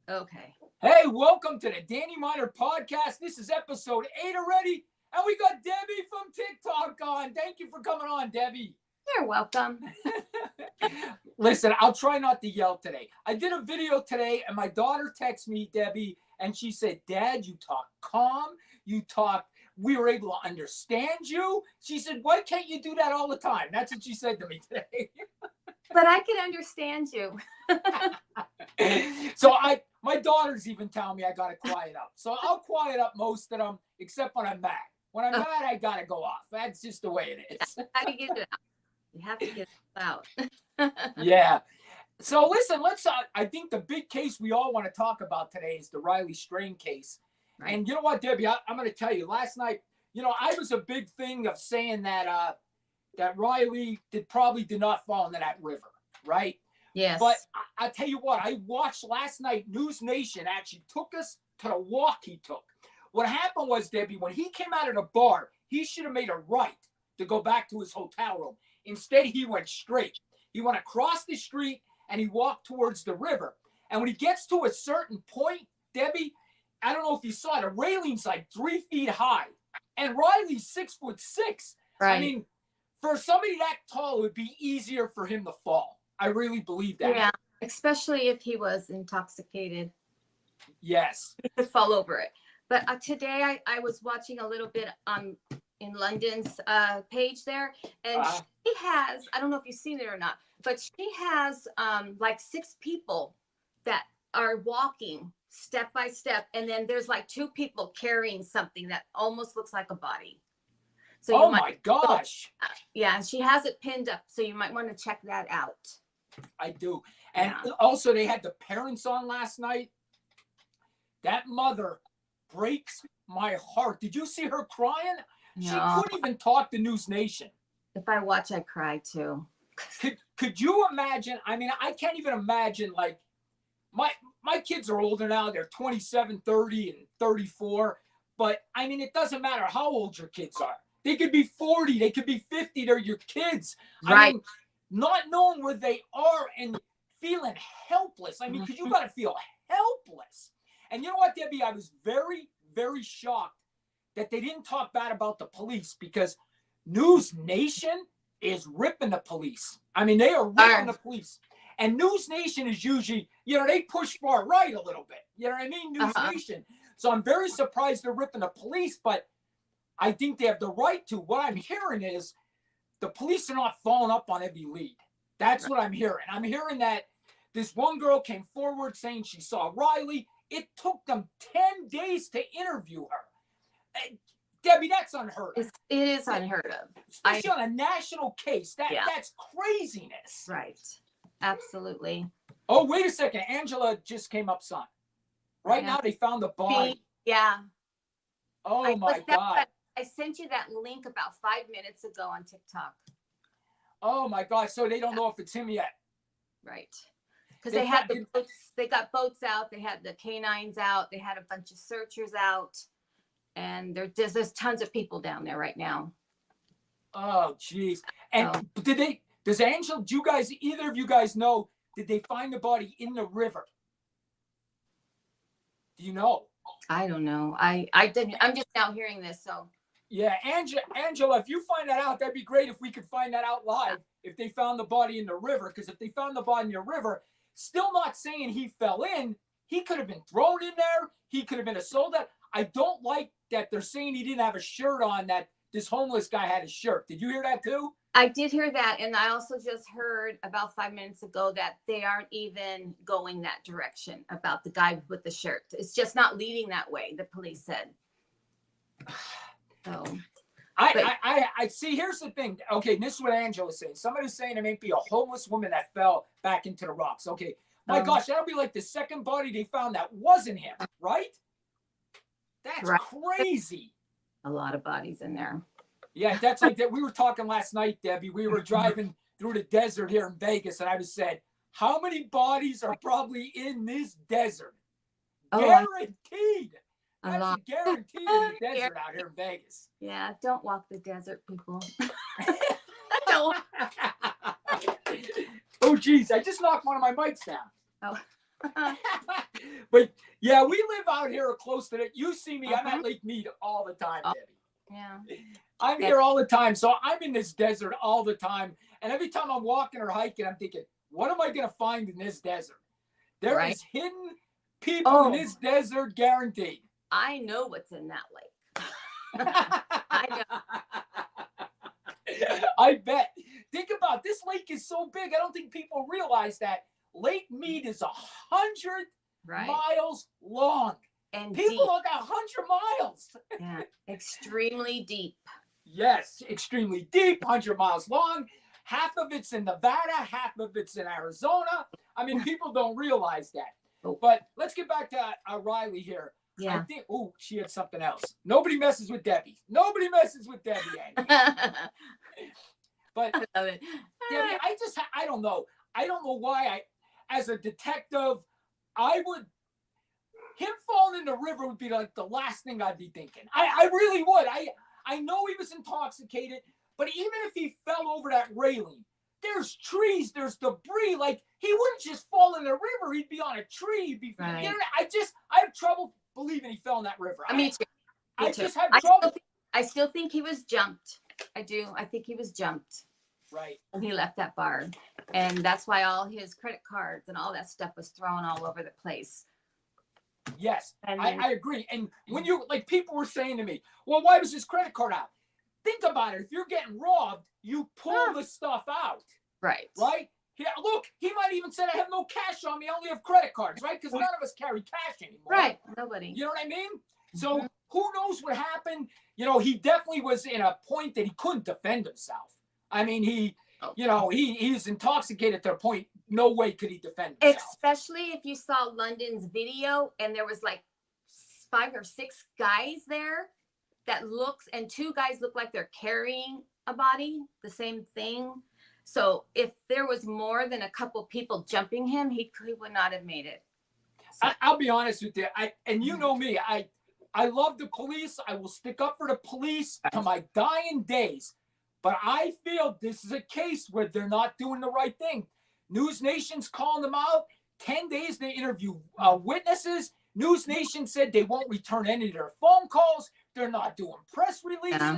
Okay. Hey, welcome to the Danny Miner podcast. This is episode 8 already, and we got Debbie from TikTok on. Thank you for coming on, Debbie. You're welcome. Listen, I'll try not to yell today. I did a video today, and my daughter texted me, Debbie, and she said, Dad, you talk calm. We were able to understand you. She said, why can't you do that all the time? That's what she said to me today. But I can understand you. So my daughters even tell me I gotta quiet up. So I'll quiet up most of them, except when I'm mad. When I'm mad, I gotta go off. That's just the way it is. How do you get it out? You have to get it out. Yeah. So listen, I think the big case we all want to talk about today is the Riley Strain case. Right. And you know what, Debbie, I'm going to tell you, last night, I was a big thing of saying that that Riley probably did not fall into that river, right? Yes. But I tell you what, I watched last night, News Nation actually took us to the walk he took. What happened was, Debbie, when he came out of the bar, he should have made a right to go back to his hotel room. Instead, he went straight. He went across the street and he walked towards the river. And when he gets to a certain point, Debbie, I don't know if you saw it, the railing's like 3 feet high. And Riley's 6'6". Right. I mean, for somebody that tall, it would be easier for him to fall. I really believe that. Yeah, especially if he was intoxicated. Yes. He could fall over it. But today I was watching a little bit in London's page there, and she has, I don't know if you've seen it or not, but she has like 6 people that are walking step by step, and then there's like 2 people carrying something that almost looks like a body. So my gosh. Yeah, she has it pinned up, so you might want to check that out. I do. And also they had the parents on last night. That mother breaks my heart. Did you see her crying? No. She couldn't even talk to News Nation. If I watch, I cry too. Could you imagine? I mean, I can't even imagine, like, my kids are older now. They're 27, 30, and 34. But, I mean, it doesn't matter how old your kids are. They could be 40. They could be 50. They're your kids. Right. I mean, not knowing where they are and feeling helpless. I mean, because you got to feel helpless. And you know what, Debbie? I was very, very shocked that they didn't talk bad about the police, because News Nation is ripping the police. I mean, they are ripping the police. And News Nation is usually, they push far right a little bit. You know what I mean? News Nation. So I'm very surprised they're ripping the police, but I think they have the right to. What I'm hearing is the police are not following up on every lead. That's what I'm hearing. I'm hearing that this one girl came forward saying she saw Riley. It took them 10 days to interview her. Debbie, that's unheard of. It is unheard of. Especially on a national case. That's craziness. Right. Absolutely. Oh, wait a second. Angela just came up, son. Right now they found the body. Yeah. Oh, my God. I sent you that link about 5 minutes ago on TikTok. Oh, my God. So they don't know if it's him yet. Right. Because they had the boats, they got boats out, they had the canines out, they had a bunch of searchers out, and there's tons of people down there right now. Oh, geez. And do you guys, either of you guys know, did they find the body in the river? Do you know? I don't know. I didn't. I'm just now hearing this, so. Yeah, Angela, if you find that out, that'd be great if we could find that out live, if they found the body in the river. Because if they found the body in the river, still not saying he fell in. He could have been thrown in there. He could have been assaulted. I don't like that they're saying he didn't have a shirt on, that this homeless guy had a shirt. Did you hear that too? I did hear that. And I also just heard about 5 minutes ago that they aren't even going that direction about the guy with the shirt. It's just not leading that way, the police said. So. I see. Here's the thing. Okay, this is what Angela's saying. Somebody's saying it may be a homeless woman that fell back into the rocks. Okay, my gosh, that'll be like the second body they found that wasn't him, right? That's crazy. A lot of bodies in there. Yeah, that's like that. We were talking last night, Debbie. We were driving through the desert here in Vegas, and I was said, how many bodies are probably in this desert? Guaranteed. That's guaranteed in the desert out here in Vegas. Yeah, don't walk the desert, people. Don't. Oh, geez. I just knocked one of my mics down. Oh. But yeah, we live out here close to it. You see me, I'm Uh-huh. at Lake Mead all the time, Oh. Debbie. Yeah. I'm here all the time. So I'm in this desert all the time. And every time I'm walking or hiking, I'm thinking, what am I going to find in this desert? There Right. is hidden people in Oh, this desert, guaranteed. I know what's in that lake. I I bet. Think about this lake is so big. I don't think people realize that Lake Mead is 100 Right. miles long. And People deep. look 100 miles. Yeah. Extremely deep. Yes, extremely deep, 100 miles long. Half of it's in Nevada, half of it's in Arizona. I mean, people don't realize that. Oh. But let's get back to Riley here. I Yeah. think, oh, she had something else. Nobody messes with Debbie. Nobody messes with Debbie. But Love it. Debbie, I don't know. I don't know why as a detective, him falling in the river would be like the last thing I'd be thinking. I really would. I know he was intoxicated, but even if he fell over that railing, there's trees, there's debris. Like, he wouldn't just fall in the river. He'd be on a tree. He'd be, Right. you know, I have trouble believing he fell in that river. Me too. I too. just have trouble. I still think he was jumped. I do. I think he was jumped Right. when he left that bar. And that's why all his credit cards and all that stuff was thrown all over the place. Yes, And I agree. And when you, like, people were saying to me, well, why was his credit card out? Think about it. If you're getting robbed, you pull the stuff out, right. right? Yeah, look, he might even said, I have no cash on me. I only have credit cards, right? Because none of us carry cash anymore. Right. Nobody. You know what I mean? So who knows what happened? You know, he definitely was in a point that he couldn't defend himself. I mean, he was intoxicated to the point, no way could he defend himself. Especially if you saw London's video and there was like 5 or 6 guys there and 2 guys look like they're carrying a body, the same thing. So if there was more than a couple people jumping him, he would not have made it. So. I'll be honest with you. You know me. I love the police. I will stick up for the police to my dying days. But I feel this is a case where they're not doing the right thing. News Nation's calling them out. 10 days to interview witnesses. News Nation said they won't return any of their phone calls. They're not doing press releases. Yeah.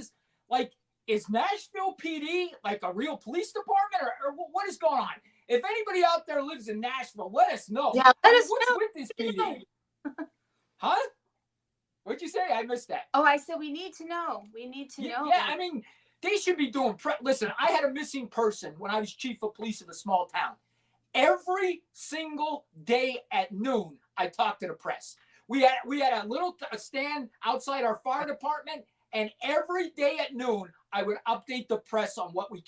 Like, is Nashville PD like a real police department, or what is going on? If anybody out there lives in Nashville, let us know. Yeah, let us what's know. with this PD? Huh? What'd you say? I missed that. Oh, I said we need to know. We need to know. Yeah, I mean, they should be doing Listen, I had a missing person when I was chief of police of a small town. Every single day at noon, I talked to the press. We had a little stand outside our fire department, and every day at noon, I would update the press on what we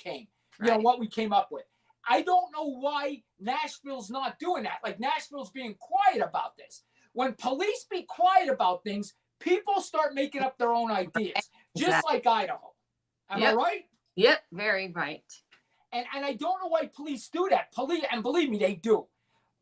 what we came up with. I don't know why Nashville's not doing that. Like, Nashville's being quiet about this. When police be quiet about things, people start making up their own ideas, just like Idaho. Am I right? Yep, very right. And I don't know why police do that. And believe me, they do.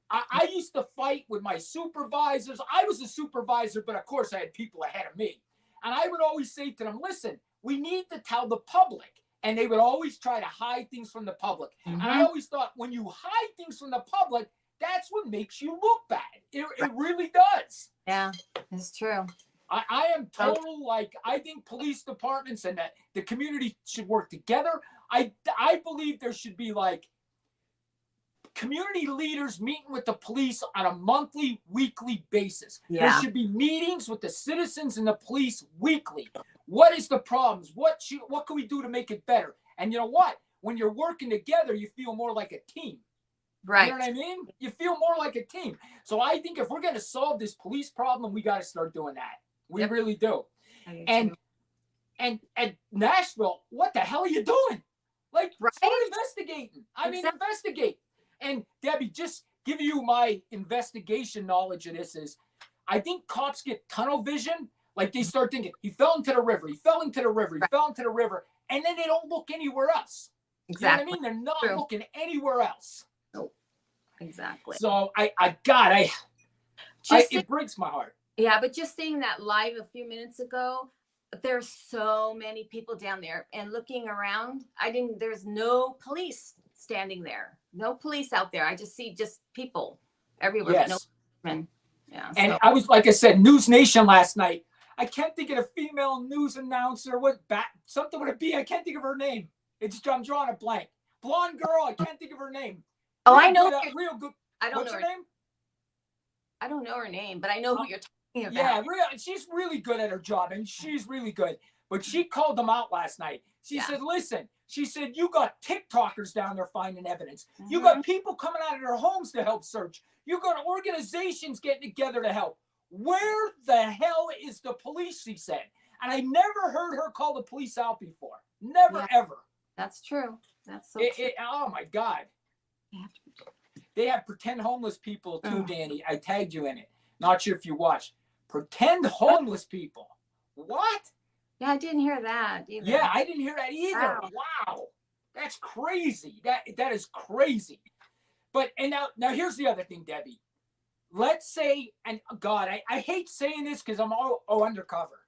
I used to fight with my supervisors. I was a supervisor, but of course I had people ahead of me. And I would always say to them, listen, we need to tell the public. And they would always try to hide things from the public. And I always thought, when you hide things from the public, that's what makes you look bad. It really does. Yeah, it's true. I am total, like, I think police departments and the community should work together. I believe there should be, like, community leaders meeting with the police on a monthly, weekly basis. Yeah. There should be meetings with the citizens and the police weekly. What is the problems? What can we do to make it better? And you know what? When you're working together, you feel more like a team. Right. You know what I mean? You feel more like a team. So I think if we're going to solve this police problem, we got to start doing that. We really do. And Nashville, what the hell are you doing? Like, start investigating. Investigate. And Debbie, just give you my investigation knowledge of this is, I think cops get tunnel vision. Like, they start thinking, he fell into the river, he fell into the river, he fell into the river, and then they don't look anywhere else. Exactly. You know what I mean? They're not looking anywhere else. Nope. Exactly. So it breaks my heart. Yeah, but just seeing that live a few minutes ago, there's so many people down there, and looking around, there's no police standing there. No police out there. I just see just people everywhere. Yes. No men. Yeah. And So I was, like I said, News Nation last night. I can't think of a female news announcer. Something with a B. I can't think of her name. I'm drawing a blank. Blonde girl. I can't think of her name. oh, Real I know. good, real good. I don't What's know her her. name? I don't know her name, but I know who you're talking Yeah, about. she's really good at her job, and she's really good. But she called them out last night. She said, listen, she said, you got TikTokers down there finding evidence. You got people coming out of their homes to help search. You got organizations getting together to help. Where the hell is the police, she said. And I never heard her call the police out before. Never, ever. That's true. That's so true. Oh, my God. They have pretend homeless people, too, Danny. I tagged you in it. Not sure if you watched. Pretend homeless people. What? Yeah, I didn't hear that either. Yeah, I didn't hear that either. Wow. That's crazy. That is crazy. But, and now here's the other thing, Debbie. Let's say, and God, I hate saying this because I'm undercover.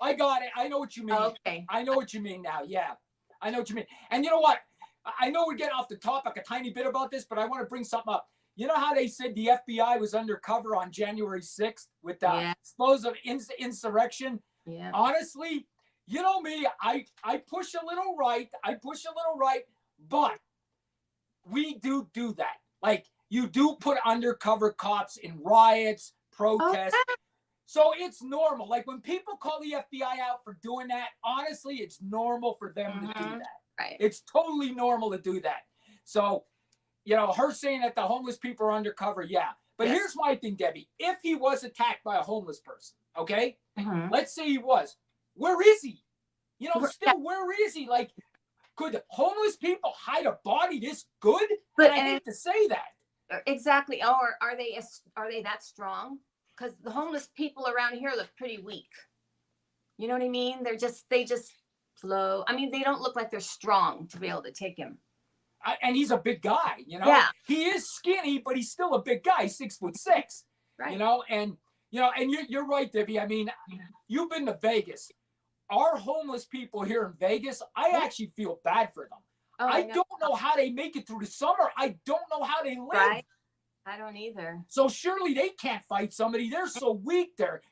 I got it. I know what you mean. Okay. I know what you mean now. Yeah. I know what you mean. And you know what? I know we're getting off the topic a tiny bit about this, but I want to bring something up. You know how they said the FBI was undercover on January 6th with the explosive insurrection? Yeah. Honestly, you know me, I push a little right. But we do that. Like, you do put undercover cops in riots, protests. Okay. So it's normal. Like, when people call the FBI out for doing that, honestly, it's normal for them to do that. Right. It's totally normal to do that. So, you know, her saying that the homeless people are undercover, yeah. But here's my thing, Debbie. If he was attacked by a homeless person, okay? Let's say he was. Where is he? You know, still, where is he? Like, could homeless people hide a body this good? But I hate to say that. Exactly. Or are they that strong? Because the homeless people around here look pretty weak. You know what I mean? They just flow. I mean, they don't look like they're strong to be able to take him. And he's a big guy, you know. Yeah. He is skinny, but he's still a big guy, 6'6". Right. You know, and you're right, Debbie. I mean, you've been to Vegas. Our homeless people here in Vegas, I actually feel bad for them. Oh, I don't know how they make it through the summer. I don't know how they live. Right. I don't either. So surely they can't fight somebody. They're so weak. They're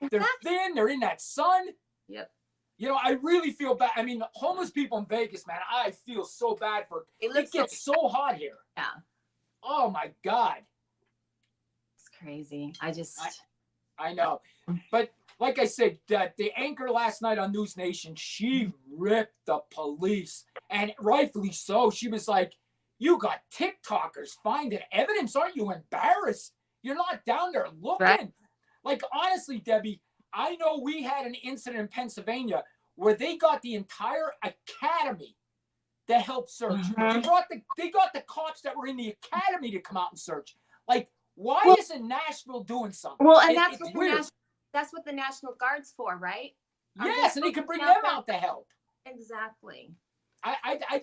thin. They're in that sun. Yep. You know, I really feel bad. I mean, homeless people in Vegas, man, I feel so bad for. It gets so hot here. Yeah. Oh my God. It's crazy. I know. But like I said, the anchor last night on News Nation, she ripped the police, and rightfully so. She was like, "You got TikTokers finding evidence. Aren't you embarrassed? You're not down there looking." Right. Like, honestly, Debbie, I know we had an incident in Pennsylvania where they got the entire academy to help search. They got the cops that were in the academy to come out and search. Like, why isn't Nashville doing something? Well, and that's what the National Guard's for, right? Yes, and they can bring them out to help. Exactly. I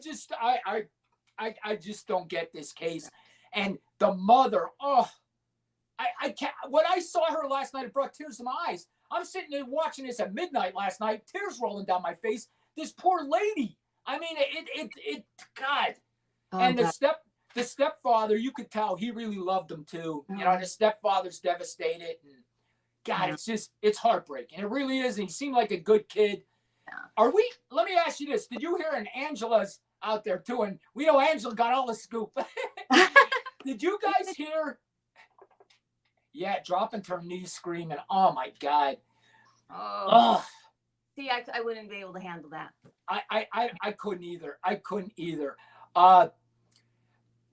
just don't get this case. And the mother, I can't. When I saw her last night, it brought tears to my eyes. I'm sitting there watching this at midnight last night, tears rolling down my face. This poor lady. I mean, God. Oh, and God. The stepfather, you could tell he really loved him too. You know, and the stepfather's devastated. And God, it's heartbreaking. It really is. And he seemed like a good kid. Yeah. Let me ask you this. Did you hear, and Angela's out there too, and we know Angela got all the scoop. Did you guys hear? Yeah, dropping to her knees screaming. Oh my God. Oh. See, I wouldn't be able to handle that. I couldn't either.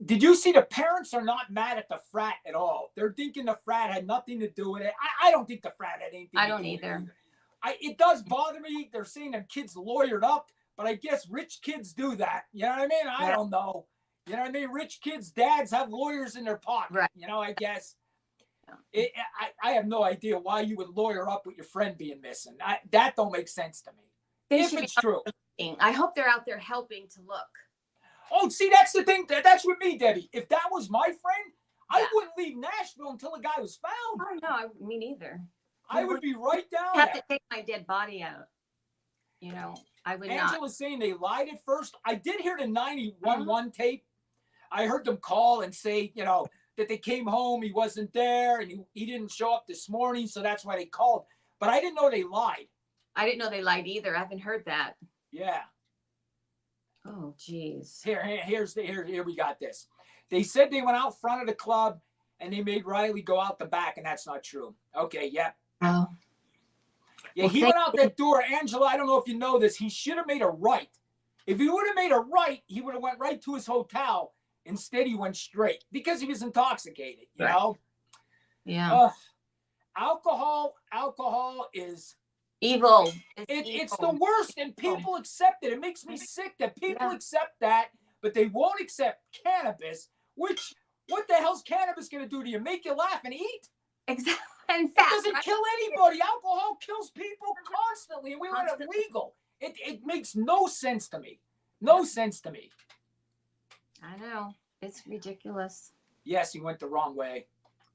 Did you see the parents are not mad at the frat at all? They're thinking the frat had nothing to do with it. I don't think the frat had anything to do with it. I don't either. It does bother me. They're saying them kids lawyered up, but I guess rich kids do that. You know what I mean? I don't know. You know what I mean? Rich kids' dads have lawyers in their pocket. Right. You know, I guess. I have no idea why you would lawyer up with your friend being missing. That don't make sense to me. If it's true. I hope they're out there helping to look. Oh, see, that's the thing. That's with me, Debbie. If that was my friend, I wouldn't leave Nashville until the guy was found. Oh, no, me neither. I would be right down there. Have to take my dead body out. You know, I would not. Angela's saying they lied at first. I did hear the 911 tape. I heard them call and say, you know, that they came home, he wasn't there, and he didn't show up this morning, so that's why they called. But I didn't know they lied. I didn't know they lied either. I haven't heard that. Yeah. Oh, geez. Here we got this. They said they went out front of the club and they made Riley go out the back, and that's not true. Okay, yeah. Oh. Yeah, Well, he went out that door. Angela, I don't know if you know this. He should have made a right. If he would have made a right, he would have went right to his hotel. Instead, he went straight because he was intoxicated, you know? Yeah. Alcohol is evil. It's the worst, and people accept it. It makes me sick that people accept that, but they won't accept cannabis, which, what the hell's cannabis going to do to you? Make you laugh and eat? Exactly. In It fact, doesn't kill anybody. Alcohol kills people constantly, and we let it legal. It makes no sense to me. No sense to me. I know. It's ridiculous. Yes, he went the wrong way.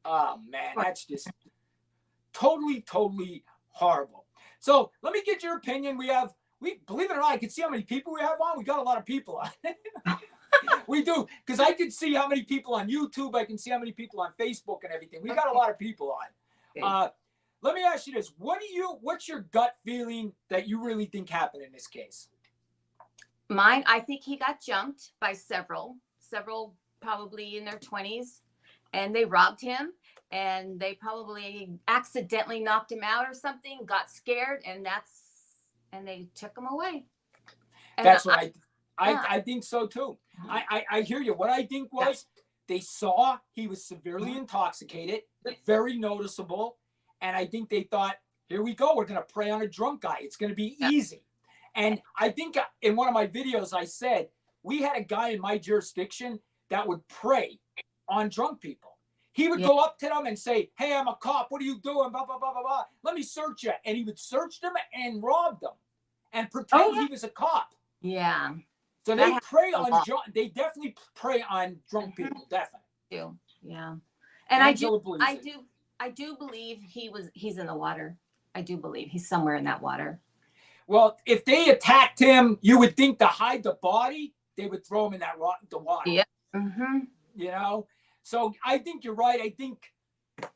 Oh, man, that's just totally horrible. So let me get your opinion. We believe it or not, I can see how many people we have on. We got a lot of people on. We do, because I can see how many people on YouTube. I can see how many people on Facebook and everything. We got a lot of people on. Let me ask you this. What's your gut feeling that you really think happened in this case? Mine, I think he got jumped by several probably in their 20s, and they robbed him, and they probably accidentally knocked him out or something, got scared, and they took him away. And that's what I think so too. I hear you. What I think was they saw he was severely intoxicated, very noticeable, and I think they thought, here we go, we're going to prey on a drunk guy. It's going to be easy. And I think in one of my videos I said, we had a guy in my jurisdiction that would prey on drunk people. He would go up to them and say, hey, I'm a cop. What are you doing? Blah, blah, blah, blah, blah. Let me search you. And he would search them and rob them and pretend he was a cop. Yeah. So they prey on they definitely prey on drunk people, definitely. Yeah. And I do believe he's in the water. I do believe he's somewhere in that water. Well, if they attacked him, you would think to hide the body, they would throw him in the water. Yeah. Mm-hmm. You know? So I think you're right. I think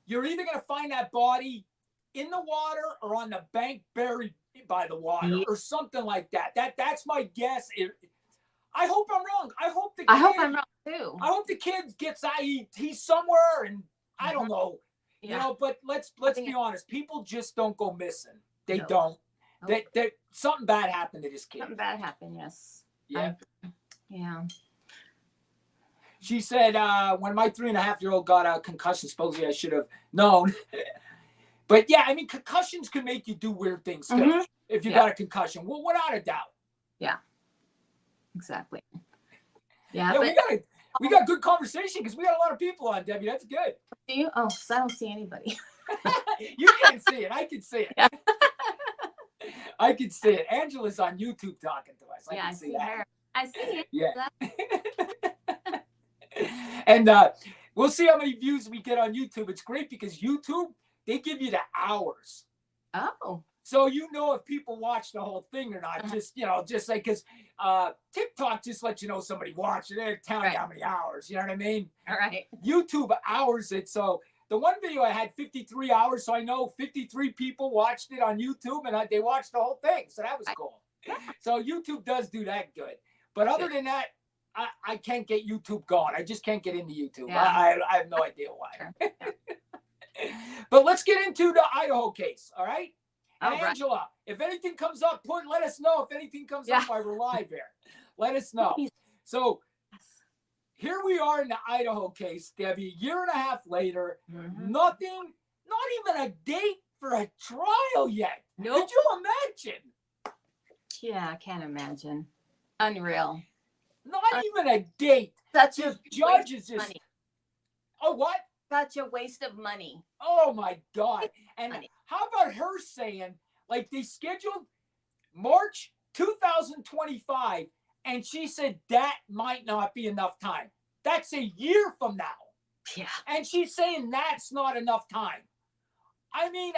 you're either going to find that body in the water or on the bank buried by the water or something like that. That's my guess. I hope I'm wrong. I hope I'm wrong too. I hope the kid gets out. He's somewhere, and I don't know. Yeah. You know, but let's be honest. People just don't go missing. They don't. That something bad happened to this kid. Something bad happened. Yes. Yeah. Yeah. She said, when my 3.5-year-old got a concussion, supposedly I should have known. But yeah, I mean, concussions can make you do weird things too, if you got a concussion. Well, without a doubt. Yeah. Exactly. Yeah. We got good conversation because we got a lot of people on, Debbie. That's good. Do you? Oh, because I don't see anybody. You can't see it. I can see it. Yeah. I can see it. Angela's on YouTube talking to us. I can see her. I see it. Yeah. And we'll see how many views we get on YouTube. It's great because YouTube, they give you the hours. Oh. So you know if people watch the whole thing or not. Just like, because TikTok just lets you know somebody watched it. They tell you how many hours. You know what I mean? All right. YouTube hours it. So the one video I had 53 hours. So I know 53 people watched it on YouTube and they watched the whole thing. So that was cool. So YouTube does do that good. But other than that, I can't get YouTube going. I just can't get into YouTube. Yeah. I have no idea why. But let's get into the Idaho case, all right? And Angela, if anything comes up, let us know. If anything comes up while we're live here, let us know. So here we are in the Idaho case, Debbie, a year and a half later, nothing, not even a date for a trial yet. Nope. Could you imagine? Yeah, I can't imagine. Unreal. Not even a date. Such a judge is just. Money. Oh, what? Such a waste of money. Oh my God! And how about her saying, like, they scheduled March 2025, and she said that might not be enough time. That's a year from now. Yeah. And she's saying that's not enough time. I mean,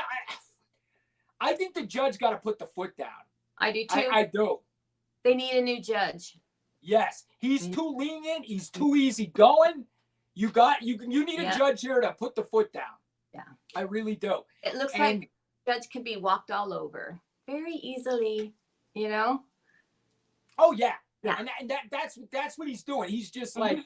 I think the judge got to put the foot down. I do too. I do. They need a new judge. Yes, he's too lenient. He's too easy going. You need a judge here to put the foot down. Yeah. I really do. It looks like the judge can be walked all over very easily, you know? Oh yeah. Yeah. And that's what he's doing. He's just like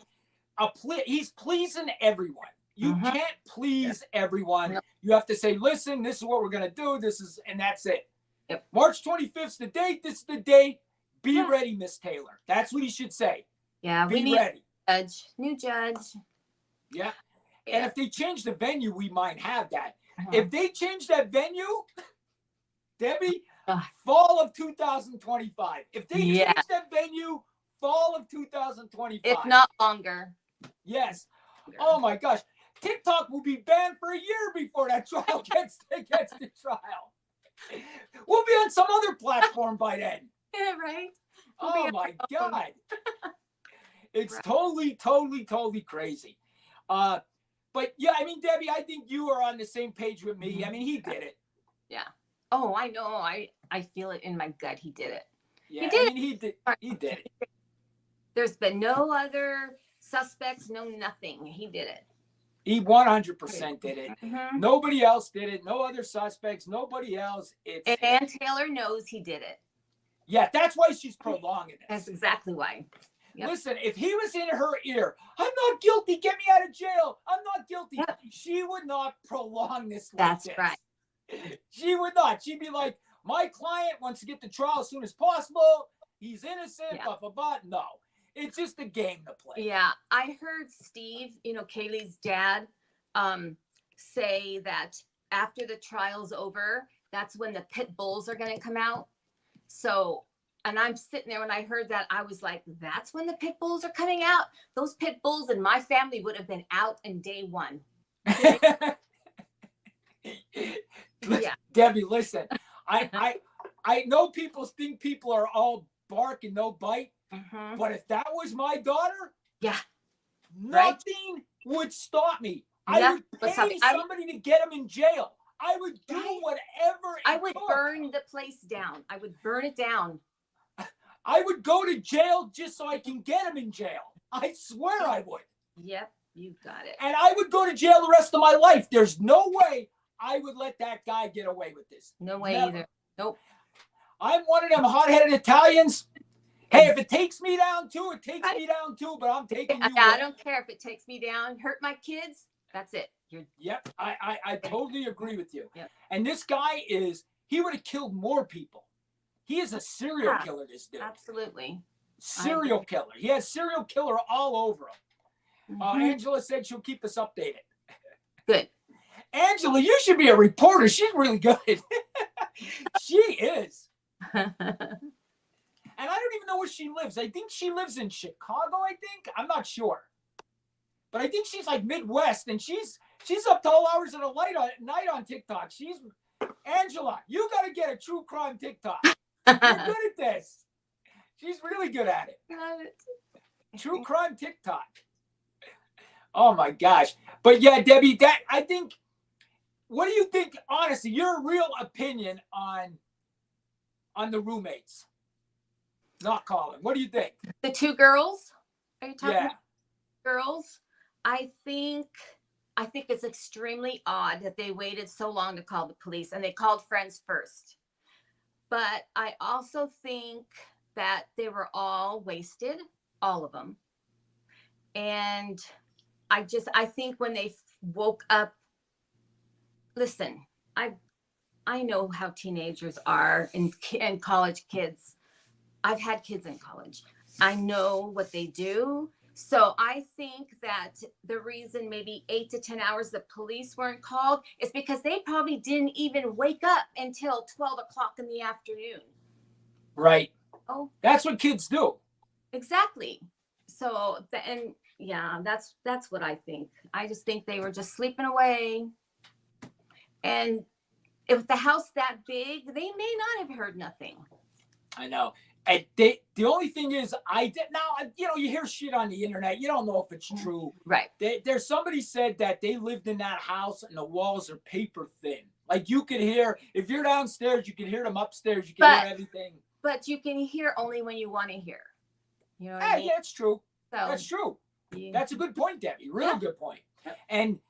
he's pleasing everyone. You can't please everyone. Nope. You have to say, listen, this is what we're gonna do. And that's it. Yep. March 25th is the date. This is the date. Be ready, Miss Taylor. That's what he should say. Yeah, we need ready. New judge. Yeah. And if they change the venue, we might have that. If they change that venue, Debbie, fall of 2025. If they change that venue, fall of 2025. If not longer. Yes. Oh my gosh. TikTok will be banned for a year before that trial gets to trial. We'll be on some other platform by then. Yeah, right. Oh my God. It's totally crazy. But yeah, I mean, Debbie, I think you are on the same page with me. I mean, he did it. Yeah. Oh, I know. I feel it in my gut. He did it. Yeah, he did it. There's been no other suspects, no nothing. He did it. He 100% did it. Nobody else did it. No other suspects. Nobody else. And Ann Taylor knows he did it. Yeah, that's why she's prolonging it. That's exactly why. Yep. Listen, if he was in her ear, I'm not guilty, get me out of jail, I'm not guilty, she would not prolong this. That's right. She would not. She'd be like, my client wants to get the trial as soon as possible. He's innocent, blah, blah, blah. No, it's just a game to play. Yeah, I heard Steve, Kaylee's dad, say that after the trial's over, that's when the pit bulls are going to come out. So, and I'm sitting there when I heard that, I was like, that's when the pit bulls are coming out? Those pit bulls in my family would have been out in day one. Yeah. Debbie, listen, I know people think people are all bark and no bite, but if that was my daughter, nothing would stop me. I would pay somebody to get him in jail. I would do whatever I would burn the place down. I would burn it down. I would go to jail just so I can get him in jail. I swear I would. Yep, you got it. And I would go to jail the rest of my life. There's no way I would let that guy get away with this. No way either. Nope. I'm one of them hot-headed Italians. Hey, if it takes me down too, it takes me down too, but I'm taking you I don't care if it takes me down. Hurt my kids, that's it. Yep, I totally agree with you. Yep. And this guy he would have killed more people. He is a serial killer, this dude. Absolutely. Serial killer. He has serial killer all over him. Angela said she'll keep us updated. Good. Angela, you should be a reporter. She's really good. She is. And I don't even know where she lives. I think she lives in Chicago, I'm not sure. But I think she's like Midwest, and she's up to all hours of the night on TikTok. Angela, you got to get a true crime TikTok. You're good at this. She's really good at it. True crime TikTok. Oh my gosh. But yeah, Debbie, I think, what do you think, honestly, your real opinion on the roommates not calling? What do you think? The two girls? Are you talking about girls? I think it's extremely odd that they waited so long to call the police, and they called friends first. But I also think that they were all wasted, all of them. And I think when they woke up, listen, I know how teenagers are and college kids. I've had kids in college. I know what they do. So I think that the reason maybe 8 to 10 hours the police weren't called is because they probably didn't even wake up until 12 o'clock in the afternoon. Right. Oh, that's what kids do. Exactly. So, that's what I think. I just think they were just sleeping away. And if the house that big, they may not have heard nothing. I know. And the only thing is, you hear shit on the internet. You don't know if it's true. Right. There's somebody said that they lived in that house and the walls are paper thin. Like you could hear, if you're downstairs, you can hear them upstairs. You can hear everything. But you can hear only when you want to hear. You know what I mean? Yeah, it's true. So, that's true. Yeah. That's a good point, Debbie. Real Yeah. good point. Yep. And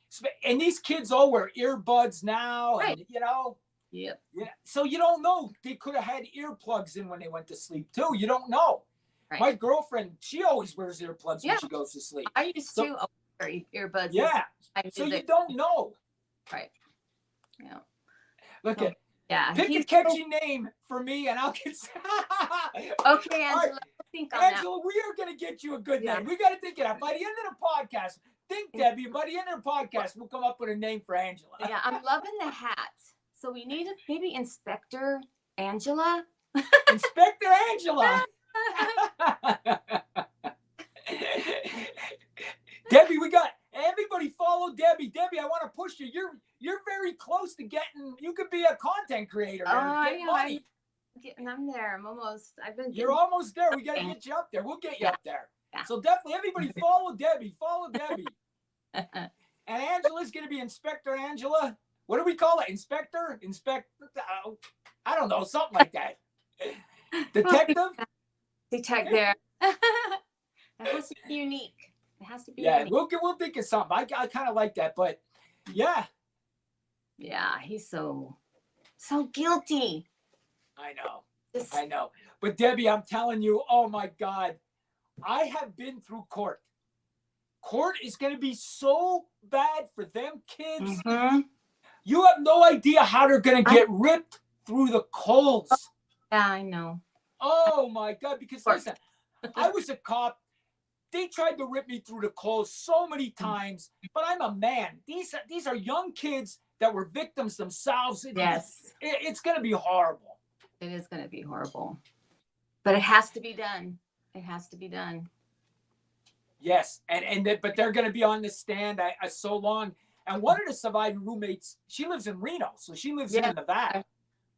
these kids all wear earbuds now, Right. and you know. Yep. Yeah. So you don't know. They could have had earplugs in when they went to sleep too. You don't know. Right. My girlfriend, she always wears earplugs Yeah. when she goes to sleep. I used So- to wear earbuds. Yeah. I So knew you that- don't know. Right. Yeah. Look So, at Yeah. pick a he's catchy name for me, and I'll get. Okay, All right, Angela. Think on that. Angela, we are going to get you a good Yeah. name. We got to think of that by the end of the podcast. Think, Yeah. Debbie. By the end of the podcast, we'll come up with a name for Angela. Yeah, I'm loving the hat. So we need maybe Inspector Angela. Inspector Angela. Debbie, we got everybody follow Debbie. Debbie, I want to push you. You're very close to getting. You could be a content creator. Oh, Get money. I'm there. I'm almost. I've been. You're almost there. We got to get you up there. We'll get you Yeah. up there. Yeah. So definitely, everybody follow Debbie. Follow Debbie. And Angela's going to be Inspector Angela. What do we call it? Inspector? I don't know. Something like that. Detective? Detect there. It has to be unique. It has to be Yeah, unique. we'll think of something. I kind of like that, but yeah, Yeah, he's so guilty. I know. Just, I know. But Debbie, I'm telling you, oh my God, I have been through court. Court is going to be so bad for them kids. Mhm. You have no idea how they're going to get ripped through the coals. Yeah, I know. Oh my God, because Court. listen, I was a cop. They tried to rip me through the coals so many times, but I'm a man. These are young kids that were victims themselves. Yes, It's going to be horrible. it is going to be horrible, but it has to be done. It has to be done. Yes, but they're going to be on the stand I so long. And one of the surviving roommates, she lives in Reno, so she lives in Nevada.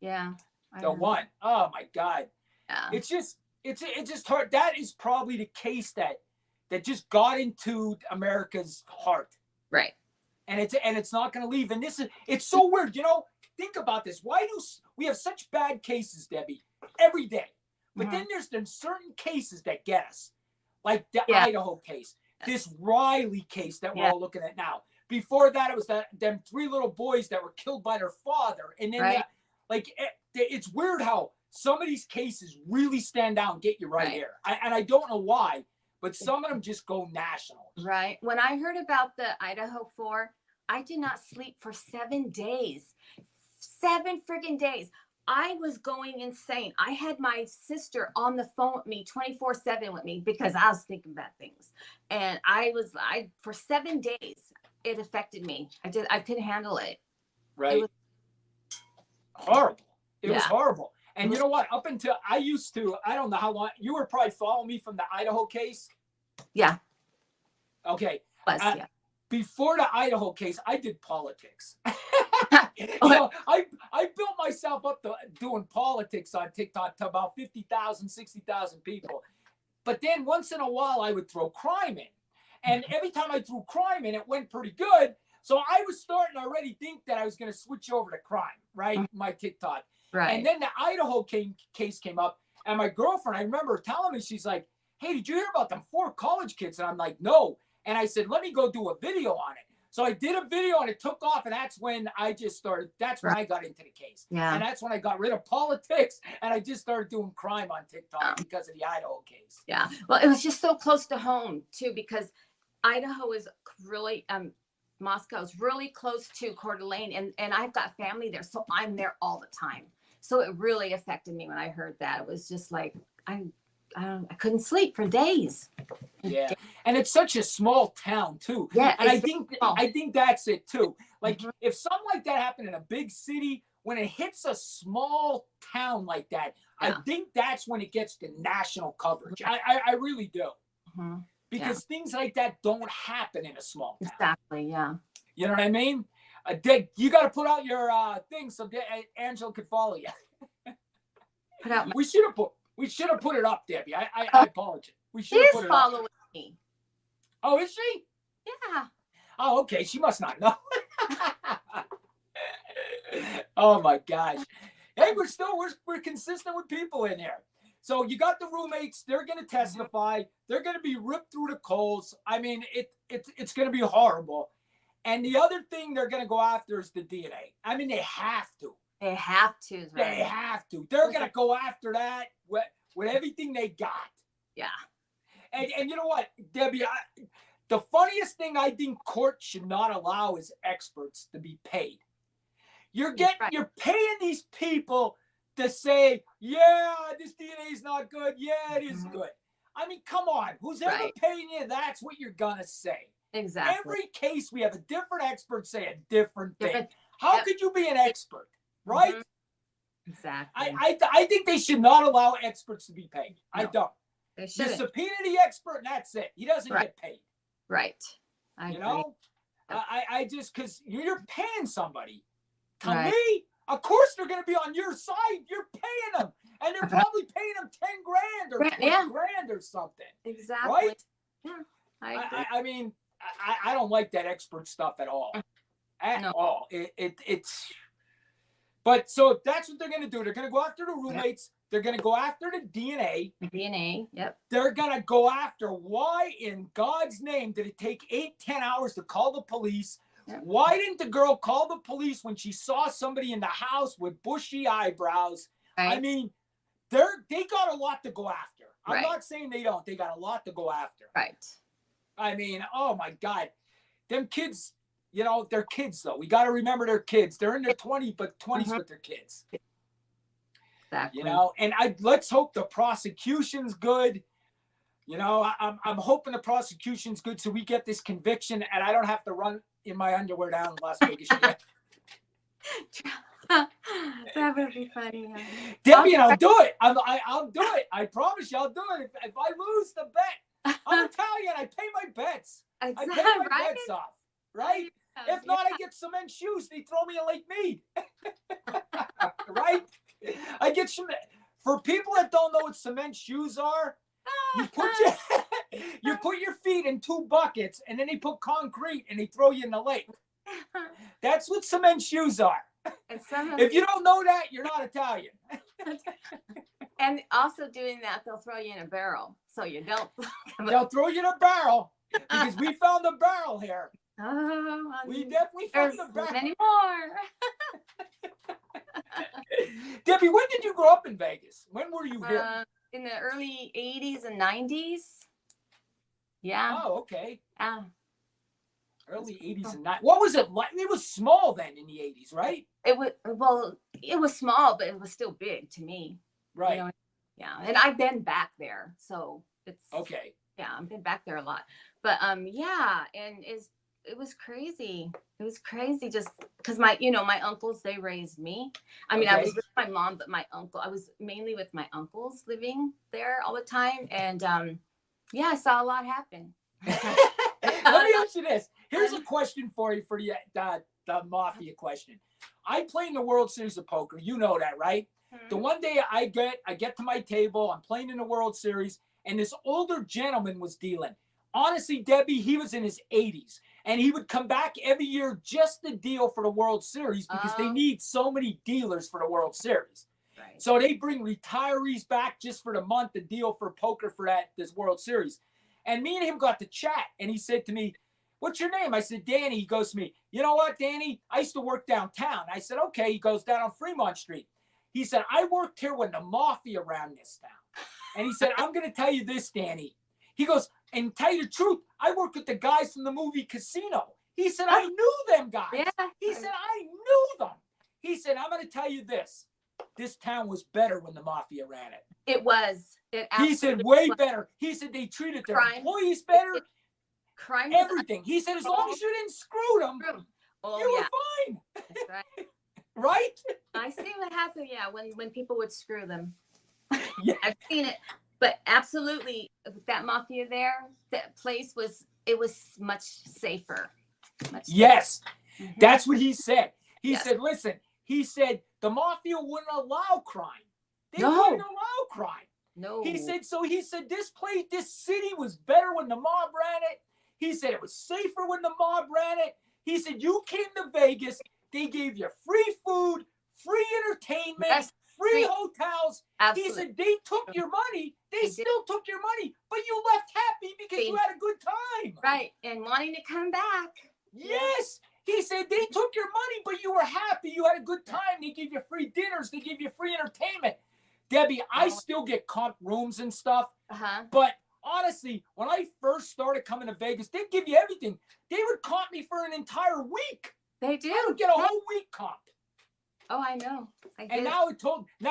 Yeah. I The know. one, oh my God, Yeah. it's just hard. That is probably the case that just got into America's heart, Right. and it's not going to leave. And it's so weird, you know. Think about this. Why do we have such bad cases, Debbie, every day? But then there's them certain cases that get us, like the Idaho case, this Riley case that we're all looking at now. Before that, it was them 3 little boys that were killed by their father. And then, it's weird how some of these cases really stand out and get you right here. And I don't know why, but some of them just go national. Right. When I heard about the Idaho 4, I did not sleep for 7 days. 7 friggin' days. I was going insane. I had my sister on the phone with me 24/7 with me because I was thinking about things. And for 7 days, it affected me. I couldn't handle it. Right. It was horrible. It was Yeah. horrible. And you know what? Up until I don't know how long, you were probably following me from the Idaho case. Yeah. Okay. Yeah. Before the Idaho case, I did politics. You know, I built myself up to doing politics on TikTok to about 50,000, 60,000 people. But then once in a while, I would throw crime in. And every time I threw crime in, it went pretty good. So I was starting to already think that I was going to switch over to crime, right? My TikTok. Right. And then the Idaho case came up. And my girlfriend, I remember telling me, she's like, hey, did you hear about them 4 college kids? And I'm like, no. And I said, let me go do a video on it. So I did a video and it took off. And that's when I just started. That's when I got into the case. Yeah. And that's when I got rid of politics. And I just started doing crime on TikTok because of the Idaho case. Yeah. Well, it was just so close to home too, because Idaho is really, Moscow is really close to Coeur d'Alene, and I've got family there, so I'm there all the time. So it really affected me when I heard that. It was just like I couldn't sleep for days. Yeah, and it's such a small town too. Yeah, and it's I think that's it too. Like Mhm. if something like that happened in a big city, when it hits a small town like that, I Yeah. think that's when it gets the national coverage. I really do. Mhm. Because things like that don't happen in a small town. Exactly. Yeah. You know what I mean? You got to put out your thing so Angela could follow you. Put out my. We should have put it up, Debbie. I apologize. We should have She's put it up. following me. Oh, is she? Yeah. Oh, okay. She must not know. Oh my gosh. Hey, we're consistent with people in here. So you got the roommates. They're going to testify. They're going to be ripped through the coals. I mean, it's going to be horrible. And the other thing they're going to go after is the DNA. I mean, they have to. They have to. Right? They have to. They're going to go after that with everything they got. Yeah. And you know what, Debbie? The funniest thing I think court should not allow is experts to be paid. You're paying these people to say, yeah, this DNA is not good. Yeah, it is good. I mean, come on. Who's ever paying you? That's what you're going to say. Exactly. Every case, we have a different expert say a different thing. How could you be an expert, right? Exactly. I think they should not allow experts to be paid. No, I don't. They should. You subpoena the expert, and that's it. He doesn't get paid. Right. I agree. I just, because you're paying somebody. To me, of course they're going to be on your side. You're paying them. And they're probably paying them 10 grand or 20 grand or something. Exactly. Right? Yeah. I agree. I mean, I don't like that expert stuff at all. At all. It's, but so that's what they're going to do. They're going to go after the roommates. They're going to go after the DNA. DNA, yep. They're going to go after why in God's name did it take 8-10 hours to call the police? Yep. Why didn't the girl call the police when she saw somebody in the house with bushy eyebrows? Right. I mean, they got a lot to go after. I'm not saying they don't. They got a lot to go after. Right. I mean, oh my God. Them kids, you know, they're kids though. We got to remember they're kids. They're in their 20s with their kids. Exactly. You know, and let's hope the prosecution's good. You know, I'm hoping the prosecution's good so we get this conviction and I don't have to run in my underwear down in Las Vegas. That would be funny. Yeah. Debbie, I'll do it. I'll do it. I promise you, I'll do it. If I lose the bet, I'm Italian. I pay my bets. I pay my bets off. Right? If not, I get cement shoes. They throw me in Lake Mead. Right? I get some. For people that don't know what cement shoes are, you put your feet in 2 buckets and then they put concrete and they throw you in the lake. That's what cement shoes are. If you don't know that, you're not Italian. And also doing that, they'll throw you in a barrel, so you don't. They'll throw you in a barrel because we found the barrel here. Oh, we definitely found the barrel. Many more. Debbie, when did you grow up in Vegas? When were you here? In the early 80s and 90s. Yeah. Oh, okay. Yeah. Early 80s and 90s. What was it like? It was small then in the 80s, right? It was small, but it was still big to me. Right. You know? Yeah. And I've been back there. So it's okay. Yeah, I've been back there a lot. But yeah, and it was crazy. It was crazy just because my uncles, they raised me. I mean, I was with my mom, but I was mainly with my uncles living there all the time. And yeah, I saw a lot happen. Let me ask you this. Here's a question for you for the mafia question. I play in the World Series of Poker. You know that, right? Mm-hmm. The one day I get to my table, I'm playing in the World Series, and this older gentleman was dealing. Honestly, Debbie, he was in his 80s. And he would come back every year just to deal for the World Series because they need so many dealers for the World Series. Right. So they bring retirees back just for the month to deal for poker for this World Series. And me and him got to chat, and he said to me, "What's your name?" I said, "Danny." He goes to me, "You know what, Danny? I used to work downtown." I said, "Okay." He goes, "Down on Fremont Street." He said, "I worked here when the mafia ran this town." And he said, "I'm going to tell you this, Danny." He goes, "And tell you the truth, I worked with the guys from the movie Casino." He said, "I knew them guys." Yeah. He said, "I knew them." He said, "I'm going to tell you this. This town was better when the mafia ran it." It was. He said, way better. He said, they treated their employees better. Crime. Everything. He said, as long as you didn't screw them, you were fine. That's right. Right? I see what happened, yeah, when people would screw them. Yeah. I've seen it. But absolutely, that mafia there, that place was much safer. Yes. Mm-hmm. That's what he said. He said, listen, he said, the mafia wouldn't allow crime. They wouldn't allow crime. No. He said, this city was better when the mob ran it. He said it was safer when the mob ran it. He said, you came to Vegas, they gave you free food, free entertainment, free hotels. Absolutely. He said they took your money. They still took your money, but you left happy because you had a good time. Right. And wanting to come back. Yes. He said they took your money, but you were happy. You had a good time. They gave you free dinners. They gave you free entertainment. Debbie, I still get comp rooms and stuff. But honestly, when I first started coming to Vegas, they'd give you everything. They would comp me for an entire week. They do. I would get a whole week comp. Oh, I know. And now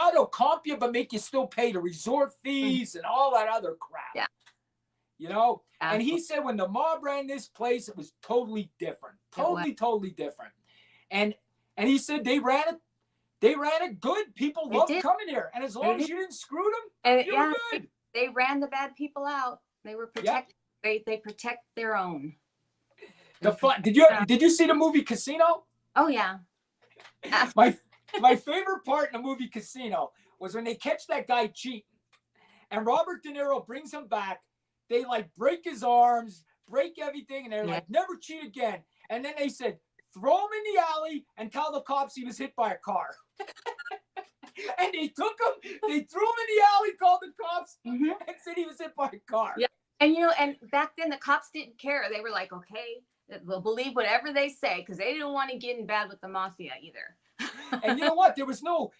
they'll comp you, but make you still pay the resort fees and all that other crap. Yeah. You know? Absolutely. And he said when the mob ran this place, it was totally different. Totally different. And he said they ran it good. People loved coming here. And as long as you didn't screw them, you were good. They ran the bad people out. They were protected. They protect their own. Did you see the movie Casino? Oh yeah. My favorite part in the movie Casino was when they catch that guy cheating, and Robert De Niro brings him back. They like break his arms, break everything, and they're like, never cheat again. And then they said, throw him in the alley and tell the cops he was hit by a car. And they took him, they threw him in the alley, called the cops, and said he was hit by a car. Yeah. And and back then the cops didn't care. They were like, okay, we'll believe whatever they say, because they didn't want to get in bad with the mafia either. And you know what? There was no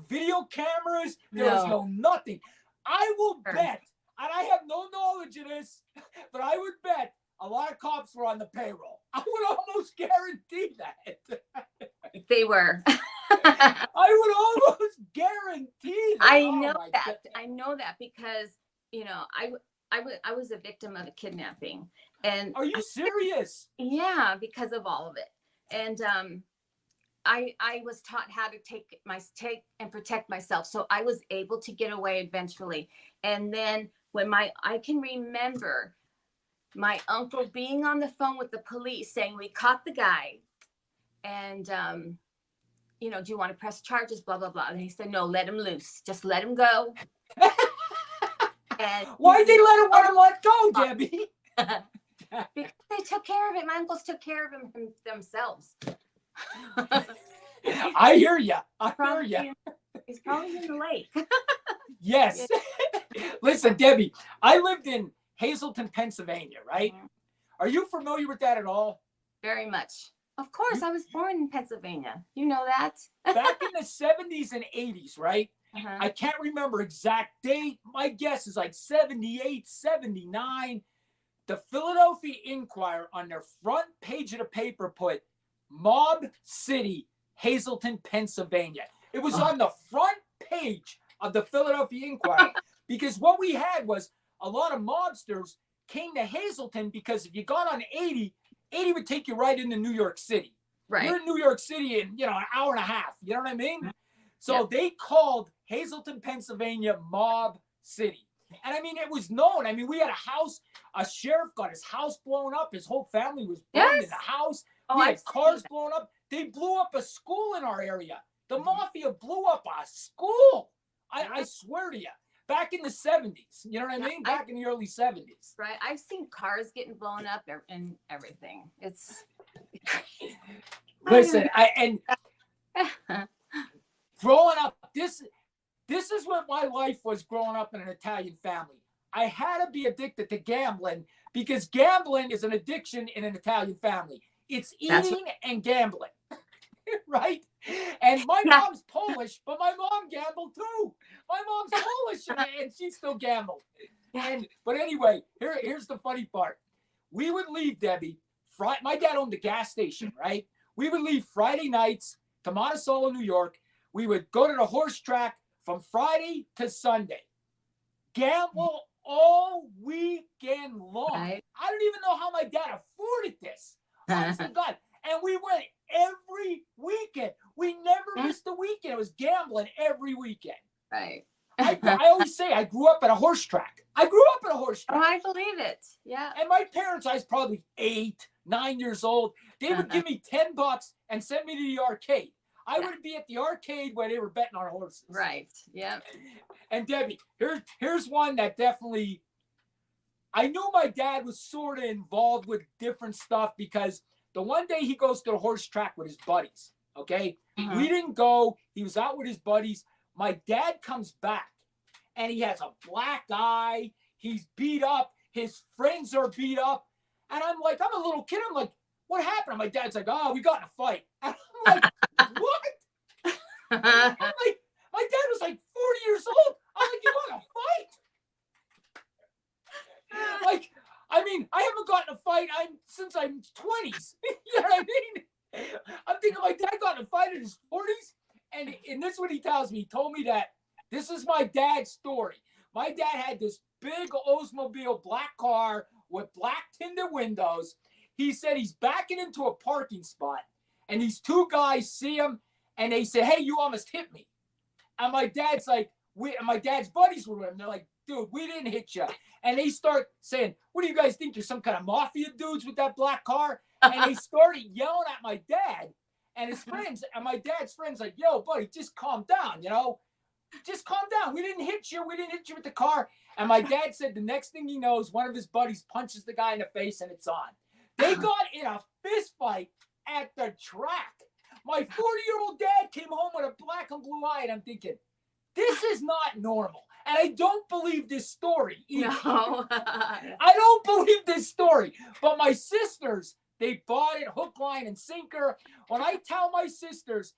video cameras. There was no nothing. I will bet, and I have no knowledge of this, but I would bet a lot of cops were on the payroll. I would almost guarantee that. They were. I would almost guarantee that. I know that. Goodness. I know that because, I was a victim of a kidnapping. And are you serious? Yeah, because of all of it. And I was taught how to take and protect myself. So I was able to get away eventually. And then when I can remember my uncle being on the phone with the police saying, we caught the guy. And, do you want to press charges? Blah, blah, blah. And he said, no, let him loose. Just let him go. And why did they let go, Debbie? Because they took care of it. My uncles took care of him themselves. I hear you. He's probably in the lake. Yes. Listen, Debbie, I lived in Hazleton, Pennsylvania, right? Are you familiar with that at all? Very much. Of course, I was born in Pennsylvania. You know that. Back in the 70s and 80s, right? I can't remember exact date. My guess is like 78, 79. The Philadelphia Inquirer on their front page of the paper put Mob City, Hazleton, Pennsylvania. It was on the front page of the Philadelphia Inquirer because what we had was a lot of mobsters came to Hazleton because if you got on 80 would take you right into New York City. Right. You're in New York City in, an hour and a half. You know what I mean? So they called Hazleton, Pennsylvania, Mob City. And I mean, it was known. I mean, we had a house, a sheriff got his house blown up. His whole family was burned in the house. We had cars blown up. They blew up a school in our area. The mafia blew up a school. I swear to you. Back in the 70s. You know what I mean? Back in the early 70s. Right. I've seen cars getting blown up and everything. It's crazy. Listen, growing up, this is what my life was growing up in an Italian family. I had to be addicted to gambling because gambling is an addiction in an Italian family. It's eating and gambling, right? And my mom's Polish, but my mom gambled too. My mom's Polish and she still gambled. But anyway, here's the funny part. We would leave, Debbie. My dad owned a gas station, right? We would leave Friday nights to Monticello, New York. We would go to the horse track from Friday to Sunday. Gamble all weekend long. Right. I don't even know how my dad afforded this. Honest to God. And we went every weekend. We never missed a weekend. It was gambling every weekend. Right. I always say I grew up at a horse track. I grew up at a horse track. Oh, I believe it. Yeah. And my parents, I was probably 8, 9 years old. They would give me $10 and send me to the arcade. I would be at the arcade where they were betting on horses. Right. Yeah. And Debbie, here's one that definitely, I knew my dad was sort of involved with different stuff because the one day he goes to the horse track with his buddies. Okay. We didn't go. He was out with his buddies. My dad comes back and he has a black eye. He's beat up. His friends are beat up. And I'm like, I'm a little kid. I'm like, what happened? And my dad's like, oh, we got in a fight. And I'm like, what? I'm like, my dad was like 40 years old. I'm like, you got in a fight? Like, I mean, I haven't gotten a fight since I'm 20s. You know what I mean? I'm thinking my dad got in a fight in his 40s. And this is what he tells me. He told me that this is my dad's story. My dad had this big Oldsmobile black car with black tinted windows. He said he's backing into a parking spot. And these two guys see him. And they say, hey, you almost hit me. And my dad's like, and my dad's buddies were with him. They're like, dude, we didn't hit you. And they start saying, what do you guys think? You're some kind of mafia dudes with that black car? And they started yelling at my dad and his friends. And my dad's friends like, yo, buddy, just calm down, you know? Just calm down. We didn't hit you. We didn't hit you with the car. And my dad said the next thing he knows, one of his buddies punches the guy in the face and it's on. They got in a fist fight at the track. My 40-year-old dad came home with a black and blue eye, and I'm thinking, this is not normal. And I don't believe this story either. No. I don't believe this story. But my sisters, they bought it hook, line, and sinker. When I tell my sisters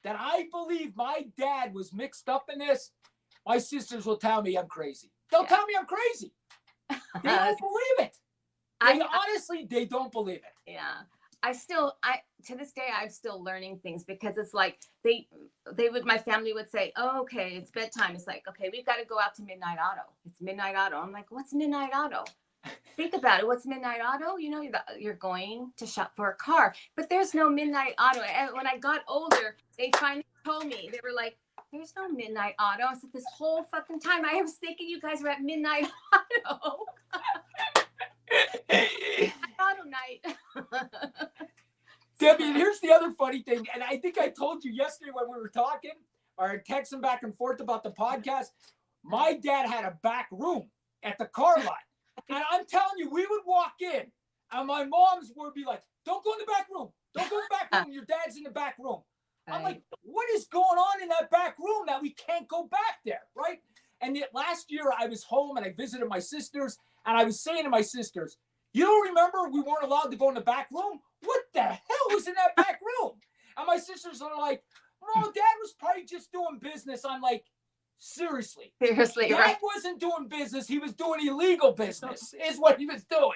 that I believe my dad was mixed up in this, my sisters will tell me I'm crazy. They'll tell me I'm crazy. They don't believe it. Honestly, they don't believe it. Yeah. To this day, I'm still learning things because it's like my family would say, oh, okay, it's bedtime. It's like, okay, we've got to go out to Midnight Auto. It's Midnight Auto. I'm like, what's Midnight Auto? Think about it. What's Midnight Auto? You know, you're going to shop for a car, but there's no Midnight Auto. And when I got older, they finally told me, they were like, there's no Midnight Auto. I said, this whole fucking time, I was thinking you guys were at Midnight Auto. Auto night. Debbie, and here's the other funny thing. And I think I told you yesterday when we were talking or texting back and forth about the podcast. My dad had a back room at the car lot. And I'm telling you, we would walk in and my mom's would be like, don't go in the back room. Don't go in the back room. Your dad's in the back room. I'm like, what is going on in that back room that we can't go back there, right? And yet last year I was home and I visited my sisters and I was saying to my sisters, you don't remember we weren't allowed to go in the back room? What the hell was in that back room? And my sisters are like, no, Dad was probably just doing business. I'm like, seriously. Seriously, Dad right? wasn't doing business. He was doing illegal business is what he was doing.